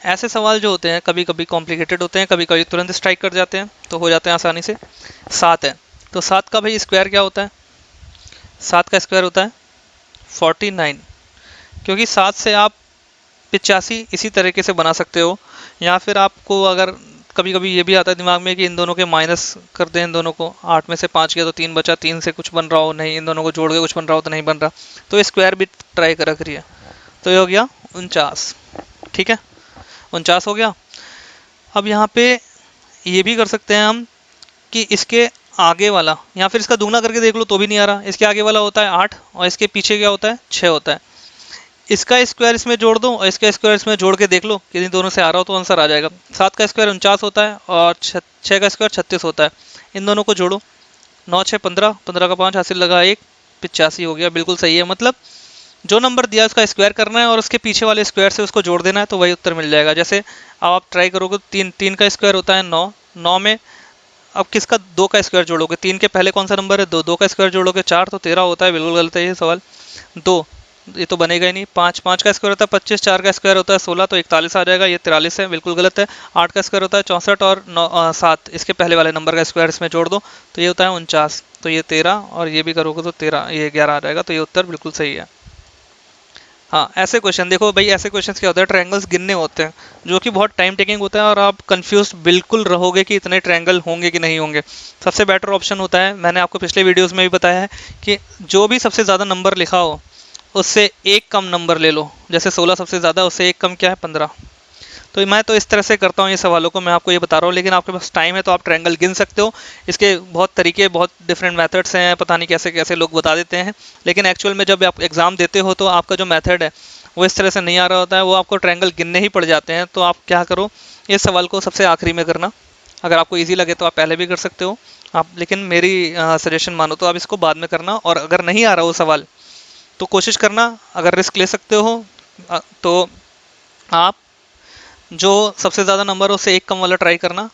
ऐसे सवाल जो होते हैं कभी कभी कॉम्प्लिकेटेड होते हैं, कभी कभी तुरंत स्ट्राइक कर जाते हैं, तो हो जाते हैं आसानी से। 7 है तो 7 का भाई स्क्वायर क्या होता है, 7 का स्क्वायर होता है 49, क्योंकि 7 से आप 85 इसी तरीके से बना सकते हो। या फिर आपको अगर कभी कभी ये भी आता है दिमाग में कि इन दोनों के माइनस कर दें, इन दोनों को, 8 में से 5 गया तो 3 बचा, 3 से कुछ बन रहा हो नहीं, इन दोनों को जोड़ के कुछ बन रहा हो तो नहीं बन रहा, तो स्क्वायर भी ट्राई करा करिए। तो ये हो गया 49, ठीक है, 49 हो गया। अब यहाँ पे ये भी कर सकते हैं हम कि इसके आगे वाला, या फिर इसका दुगना करके देख लो तो भी नहीं आ रहा। इसके आगे वाला होता है 8 और इसके पीछे क्या होता है, 6 होता है। इसका स्क्वायर इसमें जोड़ दो और इसका स्क्वायर इसमें जोड़ के देख लो कि इन दोनों से आ रहा हो तो आंसर आ जाएगा। 7 का स्क्वायर 49 होता है और 6 का स्क्वायर 36 होता है। इन दोनों को जोड़ो, 9 6 15, 15 का 5 हासिल लगा 1, 85 हो गया। बिल्कुल सही है, मतलब जो नंबर दिया उसका स्क्वायर करना है और उसके पीछे वाले स्क्वायर से उसको जोड़ देना है तो वही उत्तर मिल जाएगा। जैसे अब आप ट्राई करोगे, 3 का स्क्वायर होता है 9, 9 में अब किसका 2 का स्क्वायर जोड़ोगे, 3 के पहले कौन सा नंबर है, 2, 2 का स्क्वायर जोड़ोगे 4 तो 13 होता है। बिल्कुल गलत है ये सवाल। 2 ये तो बनेगा ही नहीं। 5 5 का स्क्वायर होता है 25, 4 का स्क्वायर होता है 16 तो 41 आ जाएगा, ये 43 है, बिल्कुल गलत है। 8 का स्क्वायर होता है 64 और 7 इसके पहले वाले नंबर का स्क्वायर इसमें जोड़ दो तो ये होता है 49, तो ये 13 और ये भी करोगे तो 13, ये 11 आ जाएगा, तो ये उत्तर बिल्कुल सही है। हाँ, ऐसे क्वेश्चन देखो भाई, ऐसे क्वेश्चन क्या होता है, ट्रायंगल्स गिनने होते हैं जो कि बहुत टाइम टेकिंग होता है और आप कंफ्यूज बिल्कुल रहोगे कि इतने ट्रायंगल होंगे कि नहीं होंगे। सबसे बेटर ऑप्शन होता है, मैंने आपको पिछले वीडियोस में भी बताया है, कि जो भी सबसे ज़्यादा नंबर लिखा हो उससे एक कम नंबर ले लो। जैसे 16 सबसे ज़्यादा, उससे एक कम क्या है, 15। तो मैं तो इस तरह से करता हूँ ये सवालों को, मैं आपको ये बता रहा हूँ। लेकिन आपके पास टाइम है तो आप ट्रायंगल गिन सकते हो। इसके बहुत तरीके, बहुत डिफरेंट मेथड्स हैं, पता नहीं कैसे कैसे लोग बता देते हैं। लेकिन एक्चुअल में जब आप एग्जाम देते हो तो आपका जो मेथड है वो इस तरह से नहीं आ रहा होता है, वो आपको ट्रायंगल गिनने ही पड़ जाते हैं। तो आप क्या करो, इस सवाल को सबसे आखिरी में करना। अगर आपको ईजी लगे तो आप पहले भी कर सकते हो आप, लेकिन मेरी सजेशन मानो तो आप इसको बाद में करना। और अगर नहीं आ रहा वो सवाल तो कोशिश करना, अगर रिस्क ले सकते हो तो आप जो सबसे ज़्यादा नंबर हो उससे एक कम वाला ट्राई करना।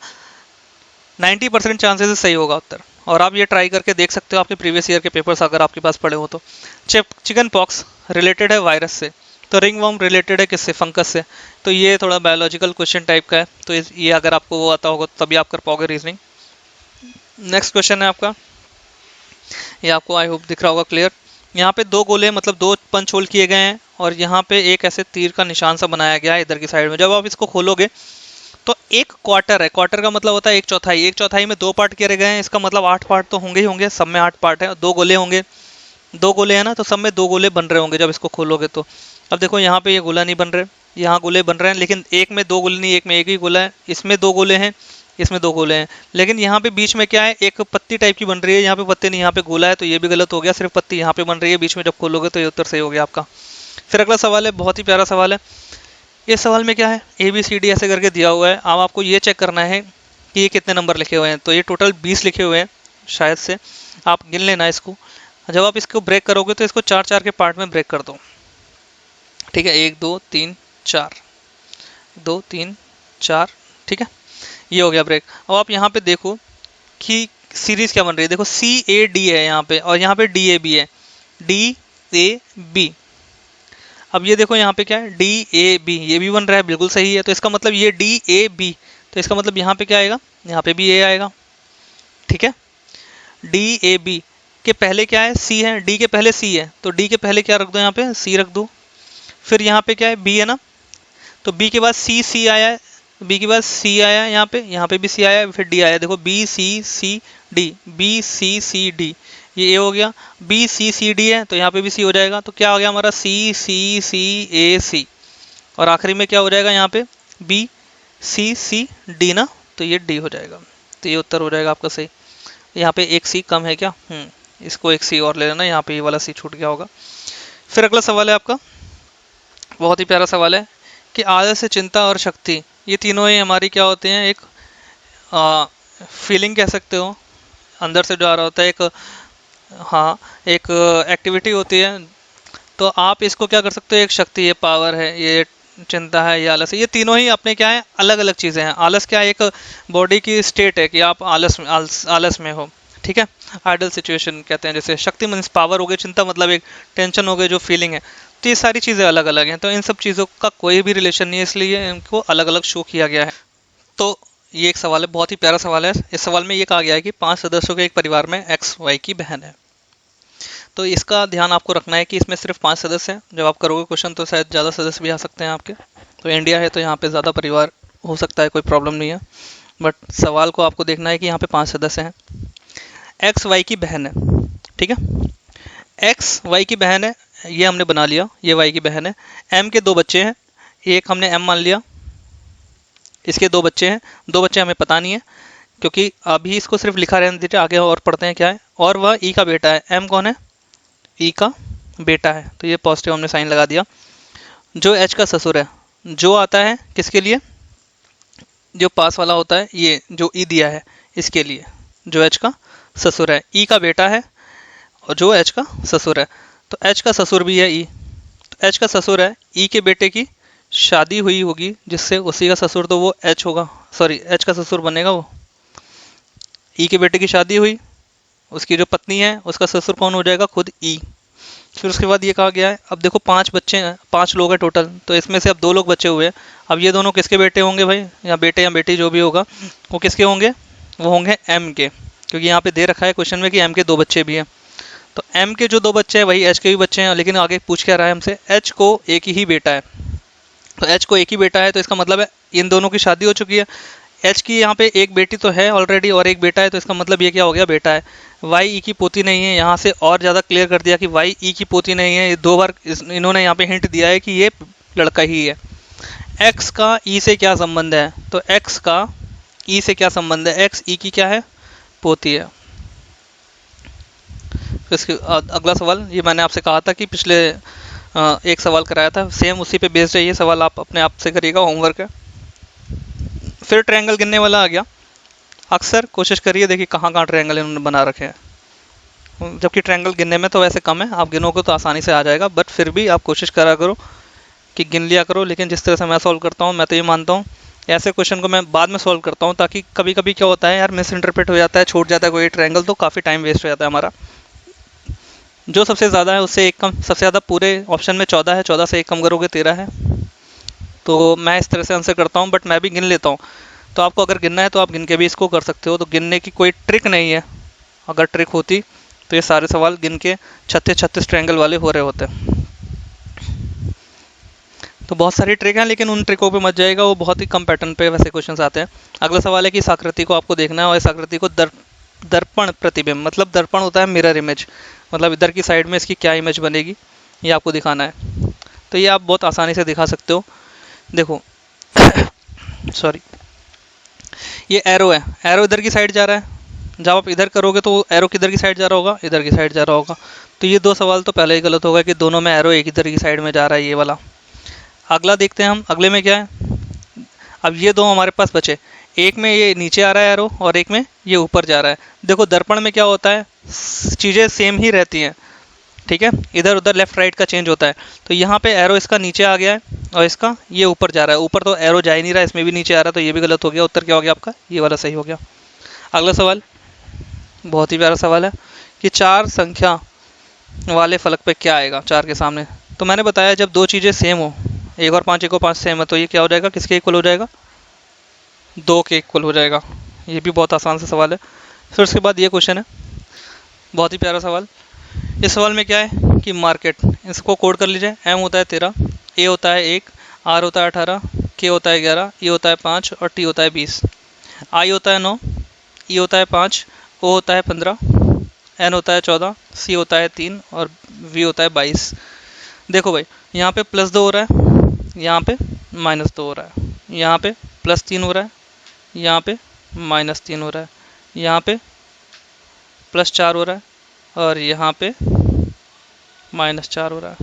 90% चांसेस सही होगा उत्तर। और आप ये ट्राई करके देख सकते हो आपके प्रीवियस ईयर के पेपर्स अगर आपके पास पड़े हो तो। चिकन पॉक्स रिलेटेड है वायरस से, तो रिंग वर्म रिलेटेड है किससे, फंगस से। तो ये थोड़ा बायोलॉजिकल क्वेश्चन टाइप का है, तो ये अगर आपको वो आता होगा तभी आप कर पाओगे रीजनिंग। नेक्स्ट क्वेश्चन है आपका, ये आपको आई होप दिख रहा होगा क्लियर। यहाँ पे 2 गोले मतलब 2 पंच होल किए गए हैं और यहाँ पे एक ऐसे तीर का निशान सा बनाया गया है इधर की साइड में। जब आप इसको खोलोगे तो एक क्वार्टर है, क्वार्टर का मतलब होता है एक चौथाई। एक चौथाई में 2 पार्ट किए गए हैं, इसका मतलब 8 पार्ट तो होंगे ही होंगे, सब में 8 पार्ट है। 2 गोले होंगे, 2 गोले हैं ना, तो सब में 2 गोले बन रहे होंगे जब इसको खोलोगे तो। अब देखो यहाँ पे ये गोला नहीं बन रहे, यहाँ गोले बन रहे हैं, लेकिन एक में 2 गोले नहीं, एक में एक ही गोला है। इसमें 2 गोले हैं, इसमें 2 गोले हैं, लेकिन यहाँ पे बीच में क्या है, एक पत्ती टाइप की बन रही है। यहाँ पे पत्ती नहीं, यहाँ पे गोला है, तो ये भी गलत हो गया। सिर्फ पत्ती यहाँ पे बन रही है बीच में, जब खोलोगे तो ये उत्तर सही हो गया आपका। फिर अगला सवाल है, बहुत ही प्यारा सवाल है। इस सवाल में क्या है, ABCD ऐसे करके दिया हुआ है। अब आपको ये चेक करना है कि ये कितने नंबर लिखे हुए हैं। तो ये टोटल 20 लिखे हुए हैं शायद से, आप गिन लेना इसको। जब आप इसको ब्रेक करोगे तो इसको 4-4 के पार्ट में ब्रेक कर दो, ठीक है। 1 2 3 4, 2 3 4, ठीक है, ये हो गया ब्रेक। अब आप यहाँ पे देखो कि सीरीज क्या बन रही है। देखो CAD है यहाँ पे और यहाँ पे DAB है, DAB। अब ये देखो यहाँ पे क्या है, DAB, ये भी बन रहा है, बिल्कुल सही है। तो इसका मतलब ये DAB, तो इसका मतलब यहाँ पे क्या आएगा, यहाँ पे भी A आएगा, ठीक है। DAB के पहले क्या है, C है, D के पहले C है, तो D के पहले क्या रख दो, यहाँ पे C रख दो। फिर यहाँ पे क्या है, B है ना, तो B के बाद C आया है, B के बाद C आया है, यहाँ पे भी C आया है, फिर D आया है। देखो BCCD, BCCD, ये ए हो गया, बी सी सी डी है तो यहाँ पे भी सी हो जाएगा, तो क्या हो गया हमारा सी सी सी ए सी, और आखिरी में क्या हो जाएगा यहाँ पे बी सी सी डी ना, तो ये डी हो जाएगा। तो ये उत्तर हो जाएगा आपका सही। यहाँ पे एक सी कम है क्या, इसको एक सी और ले लेना, यहाँ पे ये वाला सी छूट गया होगा। फिर अगला सवाल है आपका, बहुत ही प्यारा सवाल है कि आलस्य, चिंता और शक्ति, ये तीनों ही हमारी क्या होते हैं, एक फीलिंग कह सकते हो, अंदर से जो आ रहा होता है एक, हाँ एक एक्टिविटी होती है। तो आप इसको क्या कर सकते हो, एक शक्ति, ये पावर है, ये चिंता है, ये आलस है, ये तीनों ही अपने क्या है, अलग अलग चीज़ें हैं। आलस क्या है, एक बॉडी की स्टेट है कि आप आलस में हो, ठीक है, आइडल सिचुएशन कहते हैं। जैसे शक्ति मीन्स पावर हो गई, चिंता मतलब एक टेंशन हो गई, जो फीलिंग है। तो ये सारी चीज़ें अलग अलग हैं, तो इन सब चीज़ों का कोई भी रिलेशन नहीं है, इसलिए इनको अलग अलग शो किया गया है। तो ये एक सवाल है, बहुत ही प्यारा सवाल है। इस सवाल में ये कहा गया है कि 5 सदस्यों के एक परिवार में एक्स वाई की बहन है। तो इसका ध्यान आपको रखना है कि इसमें सिर्फ 5 सदस्य हैं। जब आप करोगे क्वेश्चन तो शायद ज़्यादा सदस्य भी आ सकते हैं आपके। तो इंडिया है तो यहाँ पे ज़्यादा परिवार हो सकता है, कोई प्रॉब्लम नहीं है, बट सवाल को आपको देखना है कि यहाँ पे 5 सदस्य हैं। एक्स वाई की बहन है, ठीक है, एक्स वाई की बहन है, ये हमने बना लिया, ये वाई की बहन है। एम के 2 बच्चे हैं, एक हमने एम मान लिया, इसके 2 बच्चे हैं, 2 बच्चे हमें पता नहीं है क्योंकि अभी इसको सिर्फ लिखा रहने दीजिए, आगे और पढ़ते हैं क्या है। और वह ई का बेटा है, एम कौन है, ई का बेटा है, तो ये पॉजिटिव हमने साइन लगा दिया। जो एच का ससुर है, जो आता है किसके लिए, जो पास वाला होता है, ये जो ई दिया है इसके लिए, जो एच का ससुर है, ई का बेटा है और जो एच का ससुर है, तो एच का ससुर भी है ई, तो एच का ससुर है, ई के बेटे की शादी हुई होगी जिससे उसी का ससुर, तो वो एच होगा, सॉरी एच का ससुर बनेगा वो। ई के बेटे की शादी हुई, उसकी जो पत्नी है उसका ससुर कौन हो जाएगा, खुद ई। फिर उसके बाद ये कहा गया है, अब देखो 5 बच्चे हैं, 5 लोग हैं टोटल, तो इसमें से अब 2 लोग बचे हुए हैं। अब ये दोनों किसके बेटे होंगे भाई, या बेटे या बेटी जो भी होगा, वो किसके होंगे, वो होंगे एम के, क्योंकि यहाँ पे दे रखा है क्वेश्चन में कि एम के 2 बच्चे भी हैं। तो एम के जो 2 बच्चे हैं वही एच के भी बच्चे हैं, लेकिन आगे पूछ क्या रहा है हमसे, एच को एक ही बेटा है, तो एच को एक ही बेटा है, तो इसका मतलब है इन दोनों की शादी हो चुकी है। एच की यहाँ पे एक बेटी तो है ऑलरेडी और एक बेटा है, तो इसका मतलब ये क्या हो गया, बेटा है। वाई ई की पोती नहीं है, यहाँ से और ज़्यादा क्लियर कर दिया कि वाई ई की पोती नहीं है। ये 2 बार इन्होंने यहाँ पे हिंट दिया है कि ये लड़का ही है। एक्स का ई से क्या संबंध है, तो एक्स का ई से क्या संबंध है, एक्स ई की क्या है, पोती है। इसके अगला सवाल, ये मैंने आपसे कहा था कि पिछले एक सवाल कराया था, सेम उसी पे बेस्ड है ये सवाल, आप अपने आप से करिएगा, होमवर्क है। फिर ट्रायंगल गिनने वाला आ गया। अक्सर कोशिश करिए, देखिए कहाँ कहाँ ट्रायंगल इन्होंने बना रखे हैं, जबकि ट्रायंगल गिनने में तो वैसे कम है, आप गिनोगे तो आसानी से आ जाएगा, बट फिर भी आप कोशिश करा करो कि गिन लिया करो। लेकिन जिस तरह से मैं सॉल्व करता हूँ, मैं तो ये मानता हूँ ऐसे क्वेश्चन को मैं बाद में सॉल्व करता हूँ, ताकि कभी कभी क्या होता है यार, मिस इंटरप्रेट हो जाता है, छूट जाता है कोई ट्रायंगल, तो काफ़ी टाइम वेस्ट हो जाता है हमारा। जो सबसे ज़्यादा है उससे एक कम, सबसे ज़्यादा पूरे ऑप्शन में 14 है, 14 से एक कम करोगे 13 है। तो मैं इस तरह से आंसर करता हूँ, बट मैं भी गिन लेता हूँ। तो आपको अगर गिनना है तो आप गिन के भी इसको कर सकते हो, तो गिनने की कोई ट्रिक नहीं है, अगर ट्रिक होती तो ये सारे सवाल गिन के 36 ट्रायंगल वाले हो रहे होते। तो बहुत सारी ट्रिक हैं, लेकिन उन ट्रिकों पे मत जाएगा, वो बहुत ही कम पैटर्न पे वैसे क्वेश्चंस आते हैं। अगला सवाल है कि इस आकृति को आपको देखना है, और इस आकृति को दर्पण प्रतिबिंब, मतलब दर्पण होता है मिरर इमेज, मतलब इधर की साइड में इसकी क्या इमेज बनेगी ये आपको दिखाना है। तो ये आप बहुत आसानी से दिखा सकते हो। देखो सॉरी, ये एरो है, एरो इधर की साइड जा रहा है, जब आप इधर करोगे तो एरो किधर की साइड जा रहा होगा, इधर की साइड जा रहा होगा। तो ये 2 सवाल तो पहले ही गलत होगा कि दोनों में एरो एक इधर की साइड में जा रहा है, ये वाला। अगला देखते हैं हम, अगले में क्या है। अब ये 2 हमारे पास बचे, एक में ये नीचे आ रहा है एरो और एक में ये ऊपर जा रहा है। देखो दर्पण में क्या होता है, चीज़ें सेम ही रहती हैं, ठीक है, इधर उधर लेफ्ट राइट का चेंज होता है। तो यहाँ पे एरो इसका नीचे आ गया है और इसका ये ऊपर जा रहा है, ऊपर तो एरो जा ही नहीं रहा है, इसमें भी नीचे आ रहा है, तो ये भी गलत हो गया। उत्तर क्या हो गया आपका, ये वाला सही हो गया। अगला सवाल बहुत ही प्यारा सवाल है कि 4 संख्या वाले फलक पे क्या आएगा 4 के सामने। तो मैंने बताया जब 2 चीज़ें सेम हो, 1 और 5, 1 और 5 सेम है, तो ये क्या हो जाएगा, किसके इक्वल हो जाएगा, 2 के इक्वल हो जाएगा। ये भी बहुत आसान सा सवाल है। फिर उसके बाद ये क्वेश्चन है, बहुत ही प्यारा सवाल। इस सवाल में क्या है कि मार्केट, इसको कोड कर लीजिए। एम होता है 13, ए होता है 1, आर होता है 18, के होता है 11, ई होता है 5 और टी होता है 20। आई होता है 9, ई होता है 5, ओ होता है 15, N होता है 14, C होता है 3 और V होता है 22। देखो भाई, यहाँ पे +2 हो रहा है, यहाँ पे -2 हो रहा है, यहाँ पे +3 हो रहा है, यहाँ पे -3 हो रहा है, यहाँ पे +4 हो रहा है और यहाँ पे -4 हो रहा है।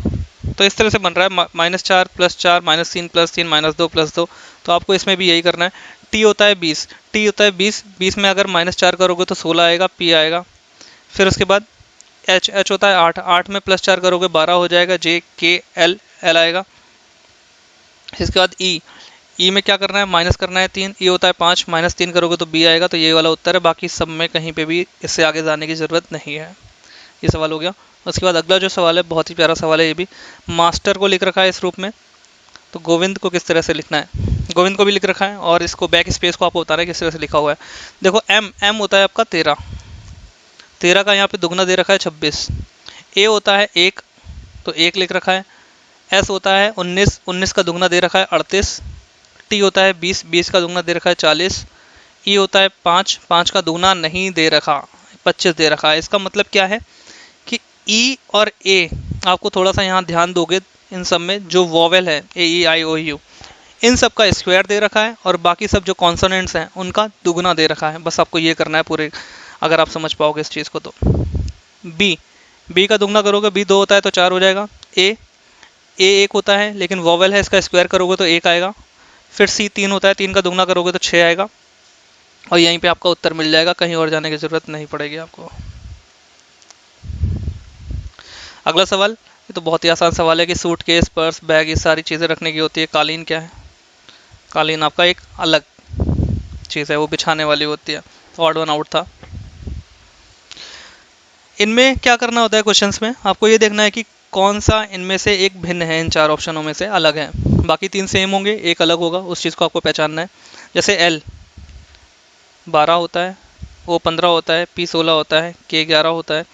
तो इस तरह से बन रहा है -4 +4 -3 +3 -2 +2। तो आपको इसमें भी यही करना है। T होता है 20, T होता है 20, 20 में अगर -4 करोगे तो 16 आएगा, P आएगा। फिर उसके बाद H होता है 8, 8 में +4 करोगे 12 हो जाएगा, J K L L आएगा। इसके बाद E में क्या करना है, माइनस करना है 3, E होता है 5, -3 करोगे तो B आएगा। तो ये वाला उत्तर है, बाकी सब में कहीं पे भी इससे आगे जाने की ज़रूरत नहीं है। ये सवाल हो गया। उसके बाद अगला जो सवाल है, बहुत ही प्यारा सवाल है ये भी। मास्टर को लिख रखा है इस रूप में, तो गोविंद को किस तरह से लिखना है। गोविंद को भी लिख रखा है और इसको बैक स्पेस को आपको बताना है किस तरह से लिखा हुआ है। देखो M होता है आपका 13, 13 का यहाँ पे दुगना दे रखा है 26। A होता है 1, तो 1 लिख रखा है। S होता है 19, 19 का दुगना दे रखा है 38। T होता है 20, 20 का दुगना दे रखा है 40। E होता है 5, 5 का दुगना नहीं दे रखा, 25 दे रखा है। इसका मतलब क्या है कि E और A, आपको थोड़ा सा यहाँ ध्यान दोगे, इन सब में जो वॉवेल है AEIOU, इन सब का स्क्वायर दे रखा है और बाकी सब जो कॉन्सोनेंट्स हैं उनका दुगना दे रखा है। बस आपको ये करना है पूरे, अगर आप समझ पाओगे इस चीज़ को। तो B का दुगना करोगे, B 2 होता है तो 4 हो जाएगा। A 1 होता है लेकिन वॉवेल है, इसका स्क्वायर करोगे तो 1 आएगा। फिर C 3 होता है, 3 का दुगना करोगे तो 6 आएगा। और यहीं पे आपका उत्तर मिल जाएगा, कहीं और जाने की ज़रूरत नहीं पड़ेगी आपको। अगला सवाल, ये तो बहुत ही आसान सवाल है कि सूटकेस, पर्स, बैग, ये सारी चीज़ें रखने की होती है। कालीन क्या है? कालीन आपका एक अलग चीज़ है, वो बिछाने वाली होती है। ऑड वन आउट था। इनमें क्या करना होता है क्वेश्चंस में, आपको ये देखना है कि कौन सा इनमें से एक भिन्न है, इन 4 ऑप्शनों में से अलग है। बाकी 3 सेम होंगे, एक अलग होगा, उस चीज़ को आपको पहचानना है। जैसे L 12 होता है, O 15 होता है, P 16 होता है, K 11 होता है,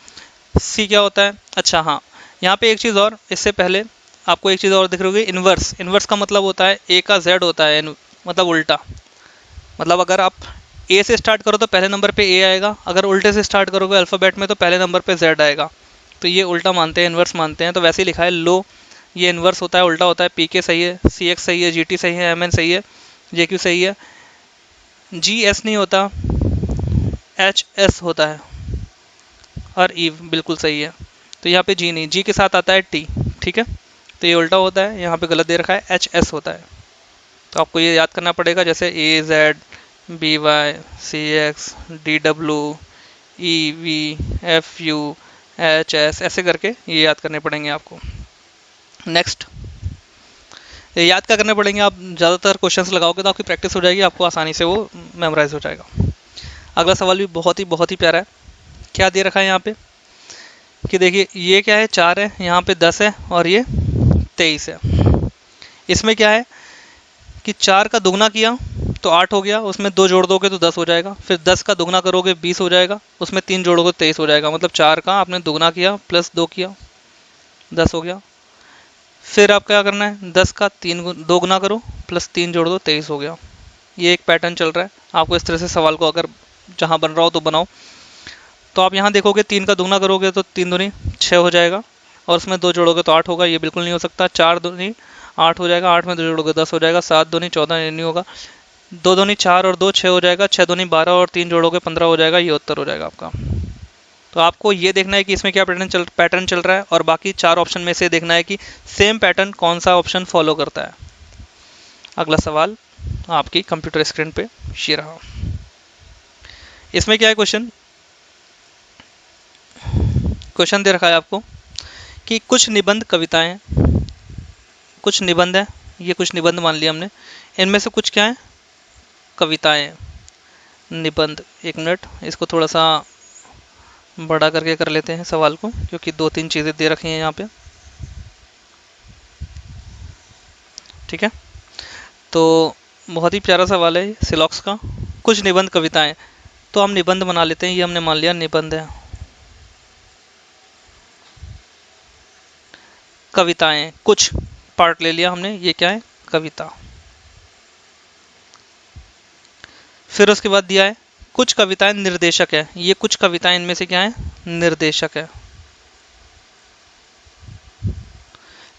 C क्या होता है। अच्छा हाँ, यहाँ पे एक चीज़ और, इससे पहले आपको एक चीज़ और दिख रही होगी, इन्वर्स। इन्वर्स का मतलब होता है A का Z होता है, मतलब उल्टा। मतलब अगर आप A से स्टार्ट करो तो पहले नंबर पे A आएगा, अगर उल्टे से स्टार्ट करोगे अल्फ़ाबेट में तो पहले नंबर पे Z आएगा। तो ये उल्टा मानते हैं, इन्वर्स मानते हैं। तो वैसे ही लिखा है लो, ये इन्वर्स होता है, उल्टा होता है। PK सही है, CX सही है, GT सही है, MN सही है, JQ सही है, GS नहीं होता, HS होता है और E बिल्कुल सही है। तो यहाँ पे G नहीं, G के साथ आता है T, ठीक है। तो ये उल्टा होता है, यहाँ पे गलत दे रखा है, HS होता है। तो आपको ये याद करना पड़ेगा, जैसे AZ BY CX DW EV FU HS, ऐसे करके ये याद करने पड़ेंगे आपको। नेक्स्ट, ये याद क्या करने पड़ेंगे, आप ज़्यादातर क्वेश्चंस लगाओगे तो आपकी प्रैक्टिस हो जाएगी, आपको आसानी से वो मेमोराइज हो जाएगा। अगला सवाल भी बहुत ही प्यारा है। क्या दे रखा है यहाँ पे कि देखिए, ये क्या है, 4 है, यहाँ पे 10 है और ये 23 है। इसमें क्या है कि 4 का दुगना किया तो 8 हो गया, उसमें 2 जोड़ दोगे तो 10 हो जाएगा। फिर 10 का दुगना करोगे 20 हो जाएगा, उसमें 3 जोड़ोगे तो 23 हो जाएगा। मतलब 4 का आपने दुगना किया प्लस 2 किया, 10 हो गया। फिर आप क्या करना है, 10 का 2 गुना करो प्लस 3 जोड़ दो, 23 हो गया। ये एक पैटर्न चल रहा है। आपको इस तरह से सवाल को अगर जहाँ बन रहा हो तो बनाओ। तो आप यहाँ देखोगे, 3 का दुगना करोगे तो 3 दूनी 6 हो जाएगा और उसमें 2 जोड़ोगे तो 8 होगा, ये बिल्कुल नहीं हो सकता। 4 दूनी 8 हो जाएगा, 8 में 2 जोड़ोगे 10 हो जाएगा। 7 दूनी 14, ये नहीं होगा। 2 दूनी 4 और 2 6 हो जाएगा। 6 दूनी 12 और 3 जोड़ोगे 15 हो जाएगा, ये उत्तर हो जाएगा आपका। तो आपको ये देखना है कि इसमें क्या पैटर्न चल रहा है और बाकी 4 ऑप्शन में से देखना है कि सेम पैटर्न कौन सा ऑप्शन फॉलो करता है। अगला सवाल आपकी कंप्यूटर स्क्रीन पे ये रहा। इसमें क्या है, क्वेश्चन दे रखा है आपको कि कुछ निबंध कविताएं, कुछ निबंध है, ये कुछ निबंध मान लिया हमने, इनमें से कुछ क्या है, कविताएं, निबंध। 1 मिनट, इसको थोड़ा सा बड़ा करके कर लेते हैं सवाल को, क्योंकि 2-3 चीज़ें दे रखी हैं यहाँ पे, ठीक है। तो बहुत ही प्यारा सवाल है सिलॉक्स का, कुछ निबंध कविताएं। तो हम निबंध बना लेते हैं, ये हमने मान लिया निबंध है। कविताएं, कुछ पार्ट ले लिया हमने, ये क्या है, कविता। फिर उसके बाद दिया है कुछ कविताएं निर्देशक है, ये कुछ कविताएं इनमें से क्या है, निर्देशक है।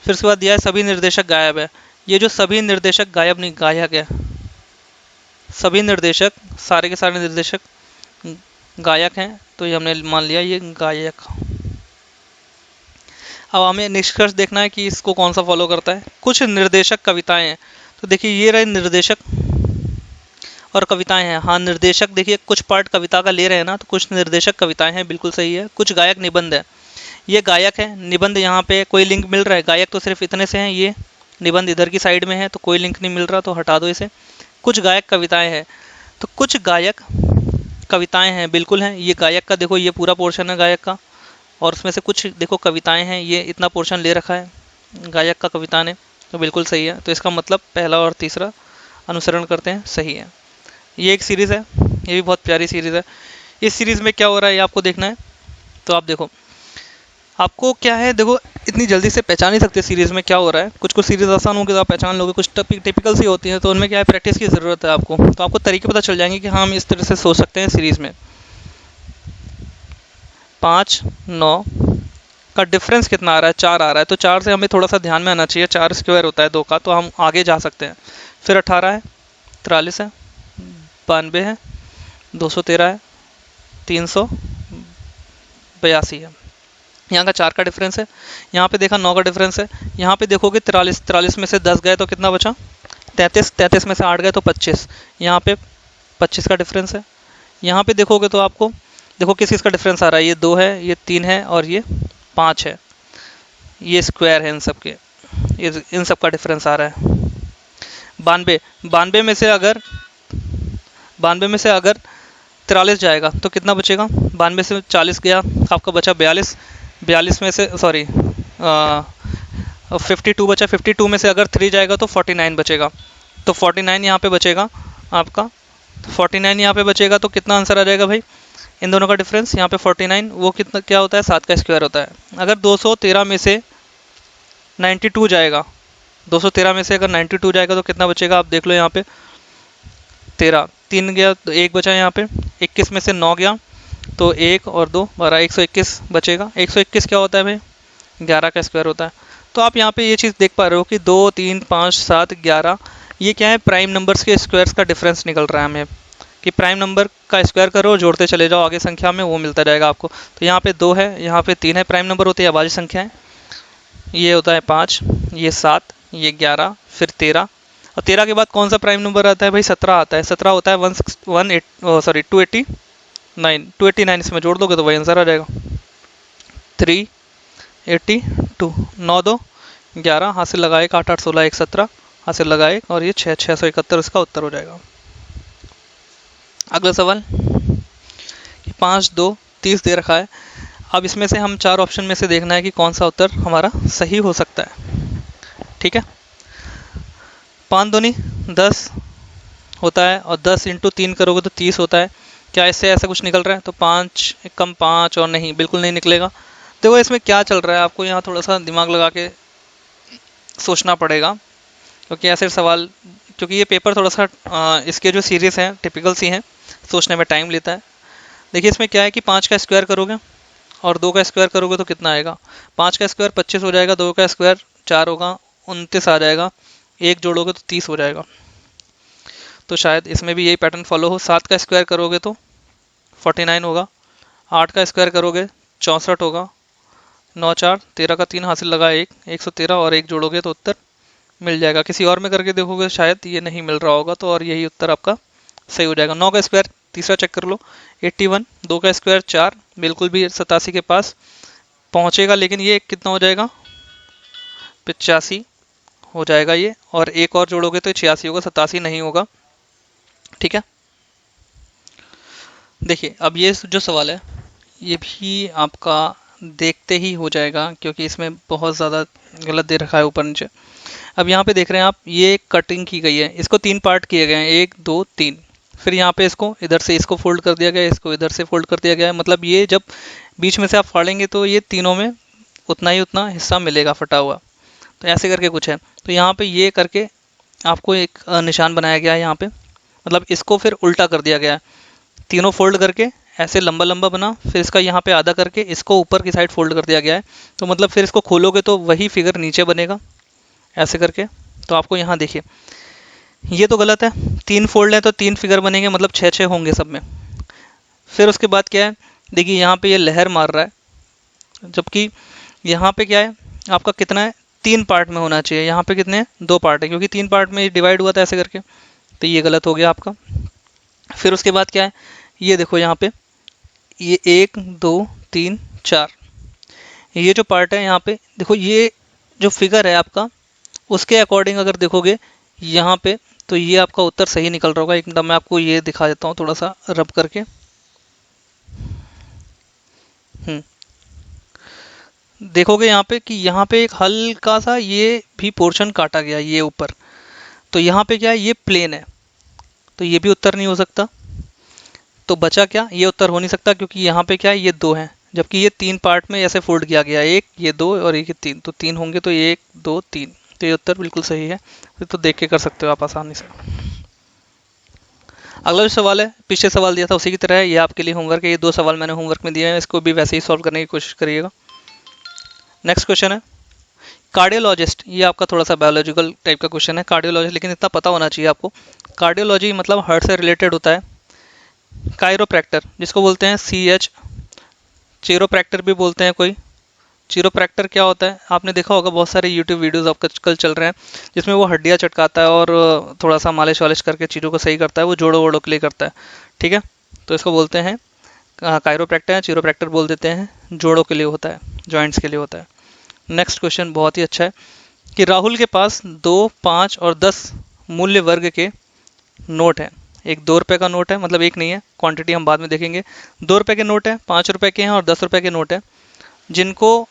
फिर उसके बाद दिया है सभी निर्देशक गायब है। ये जो सभी निर्देशक गायब नहीं, गायक है। सभी निर्देशक, सारे के सारे निर्देशक गायक हैं, तो ये हमने मान लिया ये गायक। अब हमें निष्कर्ष देखना है कि इसको कौन सा फॉलो करता है। कुछ निर्देशक कविताएं हैं, तो देखिए ये रहे निर्देशक और कविताएं हैं। हाँ, निर्देशक देखिए कुछ पार्ट कविता का ले रहे हैं ना, तो कुछ निर्देशक कविताएं हैं, बिल्कुल सही है। कुछ गायक निबंध है, ये गायक है। निबंध यहाँ पे कोई लिंक मिल रहा है, गायक तो सिर्फ इतने से हैं, ये निबंध इधर की साइड में है तो कोई लिंक नहीं मिल रहा, तो हटा दो इसे। कुछ गायक कविताएं हैं, तो कुछ गायक कविताएं हैं, बिल्कुल हैं। ये गायक का देखो, ये पूरा पोर्शन है गायक का, और उसमें से कुछ देखो कविताएं हैं, ये इतना पोर्शन ले रखा है गायक का कविता ने, तो बिल्कुल सही है। तो इसका मतलब पहला और तीसरा अनुसरण करते हैं, सही है। ये एक सीरीज़ है, ये भी बहुत प्यारी सीरीज़ है। इस सीरीज़ में क्या हो रहा है ये आपको देखना है। तो आप देखो, आपको क्या है, देखो इतनी जल्दी से पहचान नहीं सकते सीरीज़ में क्या हो रहा है। कुछ कुछ सीरीज़ आसान होगी तो आप पहचान लोगे, कुछ टिपिकल सी होती है, तो उनमें क्या है, प्रैक्टिस की ज़रूरत है आपको। तो आपको तरीके पता चल जाएंगे कि हाँ हम इस तरह से सोच सकते हैं सीरीज़ में। 5, 9 का डिफरेंस कितना आ रहा है, 4 आ रहा है, तो 4 से हमें थोड़ा सा ध्यान में आना चाहिए। 4 स्क्वायर होता है 2 का, तो हम आगे जा सकते हैं। फिर 18 है, 43 है, 92 है, 213 है, 382 है। यहाँ का 4 का डिफरेंस है, यहाँ पे देखा 9 का डिफरेंस है। यहाँ पे देखोगे 43 में से 10 गए तो कितना बचा, 33 में से 8 गए तो 25। यहाँ पे 25 का डिफरेंस है। यहाँ पे देखोगे तो आपको देखो किस किस का डिफरेंस आ रहा है, ये 2 है, ये 3 है और ये 5 है। ये स्क्वायर है इन सब के, इन सब का डिफरेंस आ रहा है। 92 में से अगर 43 जाएगा तो कितना बचेगा, 92 से 40 गया, आपका बचा 42 में से 52 बचा। 52 में से अगर 3 जाएगा तो 49 बचेगा, तो 49 यहाँ पे बचेगा आपका। 49 यहाँ पे बचेगा, तो कितना आंसर आ जाएगा भाई, इन दोनों का डिफरेंस यहाँ पे 49, वो कितना क्या होता है, 7 का स्क्वायर होता है। अगर 213 में से 92 जाएगा, 213 में से अगर 92 जाएगा तो कितना बचेगा, आप देख लो यहाँ पे 13, 3 गया तो 1 बचा यहाँ पे। 21 में से 9 गया तो 1 और 2 12, 121 बचेगा। 121 क्या होता है भाई, 11 का स्क्वायर होता है। तो आप यहाँ पे ये चीज़ देख पा रहे हो कि 2, 3, 5, 7, 11 ये क्या है, प्राइम नंबर्स के स्क्वायर्स का डिफरेंस निकल रहा है हमें, कि प्राइम नंबर का स्क्वायर करो, जोड़ते चले जाओ आगे संख्या में, वो मिलता जाएगा आपको। तो यहाँ पे 2 है, यहाँ पे 3 है, प्राइम नंबर होते हैं अभाज्य संख्याएं। ये होता है 5, ये 7, ये 11, फिर 13, और 13 के बाद कौन सा प्राइम नंबर आता है भाई, 17 आता है। 17 होता है 289, इसमें जोड़ दोगे तो वही आंसर आ जाएगा, 382। 9 2 11, हाथ से लगाए 8 8 16 1 17, हाथ से लगाए और ये 6 671 इसका उत्तर हो जाएगा। अगला सवाल कि 5 2 30 दे रखा है। अब इसमें से हम 4 ऑप्शन में से देखना है कि कौन सा उत्तर हमारा सही हो सकता है, ठीक है। 5 दूनी 10 होता है, और 10 इंटू 3 करोगे तो 30 होता है। क्या इससे ऐसा कुछ निकल रहा है, तो 5 कम 5, और नहीं, बिल्कुल नहीं निकलेगा। देखो इसमें क्या चल रहा है, आपको यहाँ थोड़ा सा दिमाग लगा के सोचना पड़ेगा, क्योंकि ऐसे सवाल, क्योंकि ये पेपर थोड़ा सा इसके जो सीरीज़ हैं टिपिकल सी हैं, सोचने में टाइम लेता है। देखिए इसमें क्या है कि 5 का स्क्वायर करोगे और 2 का स्क्वायर करोगे तो कितना आएगा, 5 का स्क्वायर 25 हो जाएगा, 2 का स्क्वायर 4 होगा, 29 आ जाएगा, 1 जोड़ोगे तो 30 हो जाएगा। तो शायद इसमें भी यही पैटर्न फॉलो हो। 7 का स्क्वायर करोगे तो 49 होगा, 8 का स्क्वायर करोगे 64 होगा, 9 4 13 का 3 हासिल लगा 1 113, और 1 जोड़ोगे तो उत्तर मिल जाएगा। किसी और में करके देखोगे शायद ये नहीं मिल रहा होगा, तो और यही उत्तर आपका सही हो जाएगा। 9 का स्क्वायर तीसरा चेक कर लो 81, 2 का स्क्वायर 4, बिल्कुल भी 87 के पास पहुंचेगा, लेकिन ये कितना हो जाएगा, 85 हो जाएगा ये, और 1 और जोड़ोगे तो 86 होगा, 87 नहीं होगा, ठीक है। देखिए अब ये जो सवाल है ये भी आपका देखते ही हो जाएगा, क्योंकि इसमें बहुत ज़्यादा गलत दे रखा है ऊपर नीचे। अब यहाँ पे देख रहे हैं आप, ये कटिंग की गई है, इसको 3 पार्ट किए गए हैं, 1 2 3, फिर यहाँ पे इसको इधर से इसको फोल्ड कर दिया गया है, इसको इधर से फोल्ड कर दिया गया है। मतलब ये जब बीच में से आप फाड़ेंगे तो ये तीनों में उतना हिस्सा मिलेगा फटा हुआ, तो ऐसे करके कुछ है। तो यहाँ पे ये करके आपको एक निशान बनाया गया है यहाँ पे, मतलब इसको फिर उल्टा कर दिया गया है, तीनों फोल्ड करके ऐसे लंबा लंबा बना, फिर इसका यहाँ पे आधा करके इसको ऊपर की साइड फोल्ड कर दिया गया है। तो मतलब फिर इसको खोलोगे तो वही फिगर नीचे बनेगा ऐसे करके। तो आपको यहाँ देखिए ये तो गलत है, 3 फोल्ड है तो 3 फिगर बनेंगे, मतलब 6 6 होंगे सब में। फिर उसके बाद क्या है, देखिए यहाँ पे ये लहर मार रहा है, जबकि यहाँ पे क्या है आपका कितना है, 3 पार्ट में होना चाहिए। यहाँ पे कितने हैं, 2 पार्ट है, क्योंकि 3 पार्ट में डिवाइड हुआ था ऐसे करके। तो ये गलत हो गया आपका। फिर उसके बाद क्या है, ये देखो यहाँ पे ये 1 2 3 4, ये जो पार्ट है यहाँ पे देखो, ये जो फिगर है आपका उसके अकॉर्डिंग अगर देखोगे यहाँ पे, तो ये आपका उत्तर सही निकल रहा होगा एकदम। मैं आपको ये दिखा देता हूँ थोड़ा सा रब करके। देखोगे यहाँ पे कि यहाँ पे एक हल्का सा ये भी पोर्शन काटा गया ये ऊपर। तो यहाँ पे क्या है, ये प्लेन है, तो ये भी उत्तर नहीं हो सकता। तो बचा क्या, ये उत्तर हो नहीं सकता, क्योंकि यहाँ पे क्या है, ये 2 है, जबकि ये 3 पार्ट में ऐसे फोल्ड किया गया, एक ये 2 और एक ये 3, तो 3 होंगे, तो 1 2 3, तो ये उत्तर बिल्कुल सही है। तो देख के कर सकते हो आप आसानी से। अगला जो सवाल है, पिछले सवाल दिया था उसी की तरह है, ये आपके लिए होमवर्क है। ये 2 सवाल मैंने होमवर्क में दिए हैं, इसको भी वैसे ही सॉल्व करने की कोशिश करिएगा। नेक्स्ट क्वेश्चन है कार्डियोलॉजिस्ट, ये आपका थोड़ा सा बायोलॉजिकल टाइप का क्वेश्चन है। कार्डियोलॉजिस्ट, लेकिन इतना पता होना चाहिए आपको, कार्डियोलॉजी मतलब हार्ट से रिलेटेड होता है। कायरोप्रैक्टर जिसको बोलते हैं CH, चीरोप्रैक्टर भी बोलते हैं कोई। चीरोप्रैक्टर क्या होता है, आपने देखा होगा बहुत सारे यूट्यूब वीडियोस आपका कल चल रहे हैं, जिसमें वो हड्डियाँ चटकाता है और थोड़ा सा मालिश वालिश करके चीज़ों को सही करता है, वो जोड़ों वोड़ों के लिए करता है। ठीक है, तो इसको बोलते हैं कायरोप्रैक्टर या चीरोप्रैक्टर बोल देते हैं, जोड़ों के लिए होता है, जॉइंट्स के लिए होता है। नेक्स्ट क्वेश्चन बहुत ही अच्छा है कि राहुल के पास 2 5 और 10 मूल्य वर्ग के नोट हैं। एक 2 रुपये का नोट है, मतलब एक नहीं है, क्वांटिटी हम बाद में देखेंगे। 2 रुपये के नोट है, 5 रुपये के हैं और 10 रुपये के नोट है, जिनको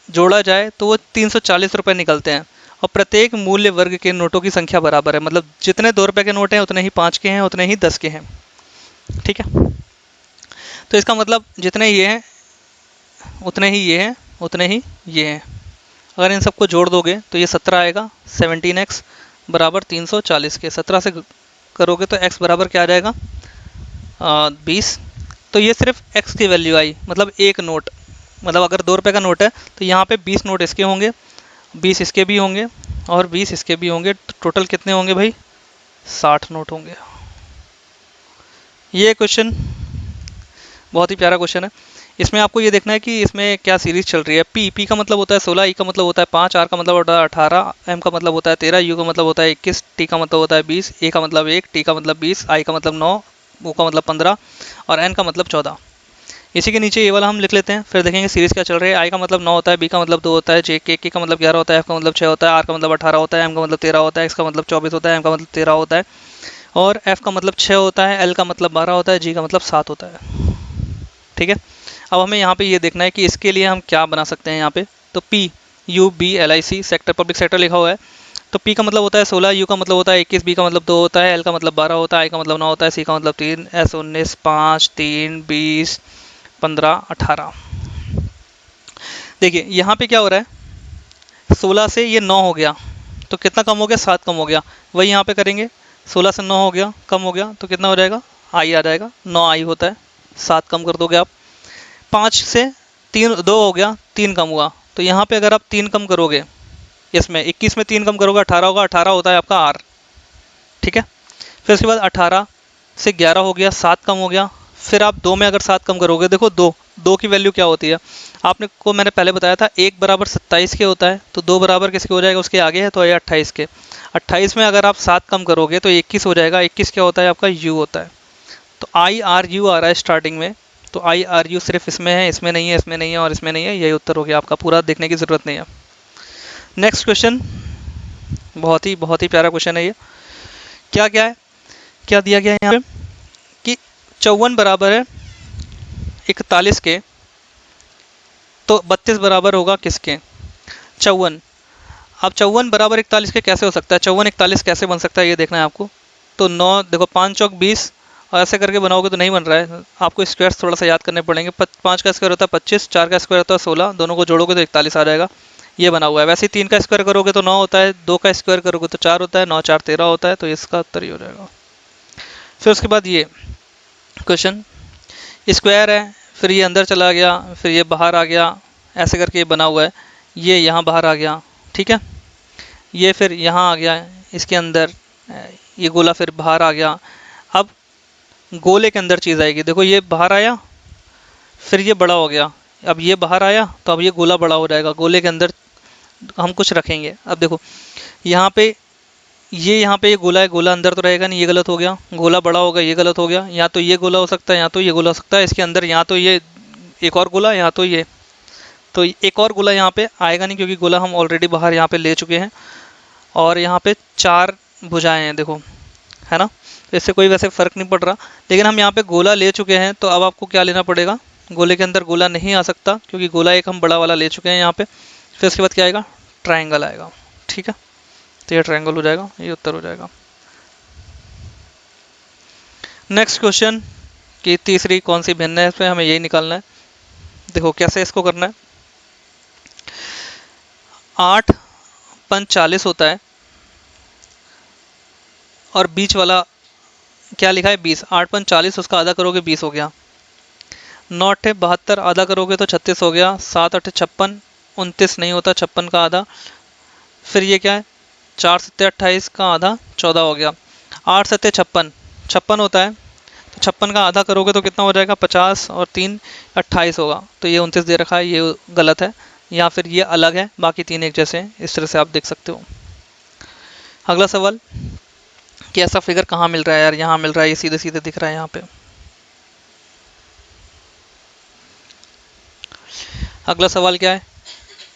जोड़ा जाए तो वो 340 रुपये निकलते हैं। और प्रत्येक मूल्य वर्ग के नोटों की संख्या बराबर है, मतलब जितने 2 रुपये के नोट हैं उतने ही 5 के हैं, उतने ही 10 के हैं। ठीक है, तो इसका मतलब जितने ये हैं उतने ही ये हैं, उतने ही ये हैं। अगर इन सबको जोड़ दोगे तो ये 17 आएगा, 17x बराबर 340 के। 17 से करोगे तो x बराबर क्या आ जाएगा, 20। तो ये सिर्फ x की वैल्यू आई, मतलब एक नोट, मतलब अगर 2 रुपये का नोट है तो यहाँ पे 20 नोट इसके होंगे, 20 इसके भी होंगे और 20 इसके भी होंगे। तो टोटल कितने होंगे भाई, 60 नोट होंगे। ये क्वेश्चन बहुत ही प्यारा क्वेश्चन है। इसमें आपको ये देखना है कि इसमें क्या सीरीज चल रही है। पी का मतलब होता है 16, ई का मतलब होता है 5, आर का मतलब होता है 18, एम का मतलब होता है 13, यू का मतलब होता है 21, टी का मतलब होता है 20, ए का मतलब 1, टी का मतलब 20, आई का मतलब 9, ओ का मतलब 15 और एन का मतलब 14। इसी के नीचे ये वाला हम लिख लेते हैं, फिर देखेंगे सीरीज क्या चल रही है। आई का मतलब 9 होता है, बी का मतलब 2 होता है, जे के का मतलब 11 होता है, एफ का मतलब 6 होता है, आर का मतलब 18 होता है, एम का मतलब 13 होता है, एक्स का मतलब 24 होता है, एम का मतलब 13 होता है और एफ का मतलब 6 होता है, एल का मतलब 12 होता है, जी का मतलब 7 होता है। ठीक है, अब हमें यहाँ पे ये देखना है कि इसके लिए हम क्या बना सकते हैं। यहाँ पे तो PUBLIC सेक्टर, पब्लिक सेक्टर लिखा हुआ है। तो P का मतलब होता है 16, U का मतलब होता है 21, B का मतलब 2 होता है, L का मतलब 12 होता है, I का मतलब 9 होता है, C का मतलब 3, S 19, 5 3 20 15 18। देखिए यहाँ पे क्या हो रहा है, 16 से ये 9 हो गया तो कितना कम हो गया, 7 कम हो गया। वही यहाँ पे करेंगे, 16 से 9 हो गया, कम हो गया तो कितना हो जाएगा, I आ जाएगा, 9I होता है, 7 कम कर दोगे आप। 5 से 3 2 हो गया, 3 कम हुआ, तो यहाँ पे अगर आप 3 कम करोगे, इसमें 21 में 3 कम करोगे 18 होगा, 18 होता है आपका R। ठीक है, फिर उसके बाद 18 से 11 हो गया, 7 कम हो गया। फिर आप 2 में अगर 7 कम करोगे, देखो 2 की वैल्यू क्या होती है आपने को मैंने पहले बताया था, 1 बराबर 27 के होता है, तो 2 बराबर किसके हो जाएगा, उसके आगे है तो ये 28 के। 28 में अगर आप 7 कम करोगे तो 21 हो जाएगा, 21 क्या होता है आपका, U होता है। तो IRU आ रहा है स्टार्टिंग में, तो IRU सिर्फ इसमें है, इसमें नहीं है, इसमें नहीं है और इसमें नहीं है, यही उत्तर हो गया आपका, पूरा देखने की ज़रूरत नहीं है। नेक्स्ट क्वेश्चन बहुत ही प्यारा क्वेश्चन है ये। क्या क्या है, क्या दिया गया है यहाँ पे कि 54 बराबर है 41 के, तो 32 बराबर होगा किसके, 54। अब 54 बराबर 41 के कैसे हो सकता है, 54 41 कैसे बन सकता है ये देखना है आपको। तो 9 देखो, 5 चौक 20 और ऐसे करके बनाओगे तो नहीं बन रहा है, आपको स्क्वायर्स थोड़ा सा याद करने पड़ेंगे। 5 का स्क्वायर होता है 25, 4 का स्क्वायर होता है 16, दोनों को जोड़ोगे तो 41 आ जाएगा, ये बना हुआ है। वैसे ही 3 का स्क्वायर करोगे तो 9 होता है, 2 का स्क्वायर करोगे तो 4 होता है, 9 4 13 होता है, तो इसका उत्तर ही हो जाएगा। फिर उसके बाद ये क्वेश्चन स्क्वायर है, फिर ये अंदर चला गया, फिर ये बाहर आ गया, ऐसे करके ये बना हुआ है, ये यहाँ बाहर आ गया, ठीक है। ये फिर यहाँ आ गया इसके अंदर, ये गोला फिर बाहर आ गया। अब गोले के अंदर चीज़ आएगी, देखो ये बाहर आया, फिर ये बड़ा हो गया, अब ये बाहर आया तो अब ये गोला बड़ा हो जाएगा, गोले के अंदर हम कुछ रखेंगे। अब देखो यहाँ पे यहाँ पे ये गोला है, गोला अंदर तो रहेगा नहीं, ये गलत हो गया, गोला बड़ा होगा, ये गलत हो गया, या तो ये गोला हो सकता है, या तो ये गोला हो सकता है, इसके अंदर या तो ये एक और गोला, या तो ये, तो एक और गोला यहाँ पे आएगा नहीं क्योंकि गोला हम ऑलरेडी बाहर यहाँ पे ले चुके हैं। और यहाँ पे 4 भुजाएं हैं देखो, है ना, तो इससे कोई वैसे फर्क नहीं पड़ रहा, लेकिन हम यहाँ पे गोला ले चुके हैं तो अब आपको क्या लेना पड़ेगा, गोले के अंदर गोला नहीं आ सकता क्योंकि गोला एक हम बड़ा वाला ले चुके हैं यहाँ पे। फिर उसके बाद क्या आएगा, ट्राइंगल आएगा, ठीक है, तो ये ट्राइंगल हो जाएगा, ये उत्तर हो जाएगा। नेक्स्ट क्वेश्चन कि तीसरी कौन सी भिन्न है, इसमें हमें यही निकालना है। देखो कैसे इसको करना है, 8 पंच 40 होता है और बीच वाला क्या लिखा है 20, 8 पंच 40, उसका आधा करोगे 20 हो गया। 9 अट्ठे 72, आधा करोगे तो 36 हो गया। 7 अट्ठे 56, 29 नहीं होता 56 का आधा। फिर ये क्या है, 4 सत्ते 28 का आधा 14 हो गया। 8 सत्ते 56, 56 होता है, तो 56 का आधा करोगे तो कितना हो जाएगा 50, और 3 28 होगा, तो ये 29 दे रखा है, ये गलत है, या फिर ये अलग है, बाकी 3 एक जैसे हैं, इस तरह से आप देख सकते हो। अगला सवाल कि ऐसा फिगर कहाँ मिल रहा है यार, यहाँ मिल रहा है, ये सीधे सीधे दिख रहा है यहाँ पे। अगला सवाल क्या है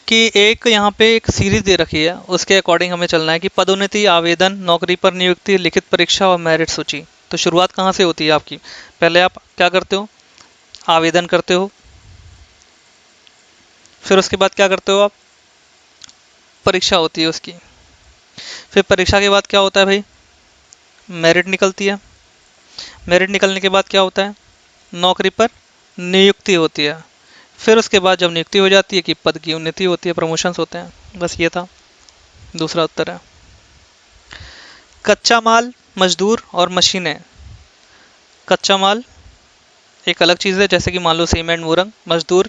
कि एक यहाँ पे एक सीरीज दे रखी है, उसके अकॉर्डिंग हमें चलना है कि पदोन्नति, आवेदन, नौकरी पर नियुक्ति, लिखित परीक्षा और मेरिट सूची। तो शुरुआत कहाँ से होती है आपकी, पहले आप क्या करते हो, आवेदन करते हो, फिर उसके बाद क्या करते हो आप, परीक्षा होती है उसकी, फिर परीक्षा के बाद क्या होता है भाई, मेरिट निकलती है, मेरिट निकलने के बाद क्या होता है, नौकरी पर नियुक्ति होती है, फिर उसके बाद जब नियुक्ति हो जाती है कि पद की उन्नति होती है, प्रमोशंस होते हैं। बस ये था, दूसरा उत्तर है। कच्चा माल, मजदूर और मशीनें। कच्चा माल एक अलग चीज़ है, जैसे कि मान लो सीमेंट, मुरंग। मजदूर,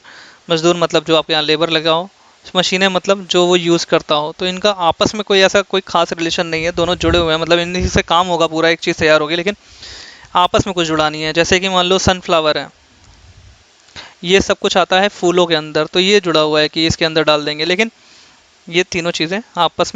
मजदूर मतलब जो आपके यहाँ लेबर लगा हो। मशीनें मतलब जो वो यूज़ करता हो। तो इनका आपस में कोई ऐसा कोई खास रिलेशन नहीं है, दोनों जुड़े हुए हैं, मतलब इन्हीं से काम होगा, पूरा एक चीज़ तैयार होगी, लेकिन आपस में कुछ जुड़ा नहीं है। जैसे कि मान लो सनफ्लावर है, ये सब कुछ आता है फूलों के अंदर, तो ये जुड़ा हुआ है कि इसके अंदर डाल देंगे, लेकिन ये तीनों चीज़ें आपस में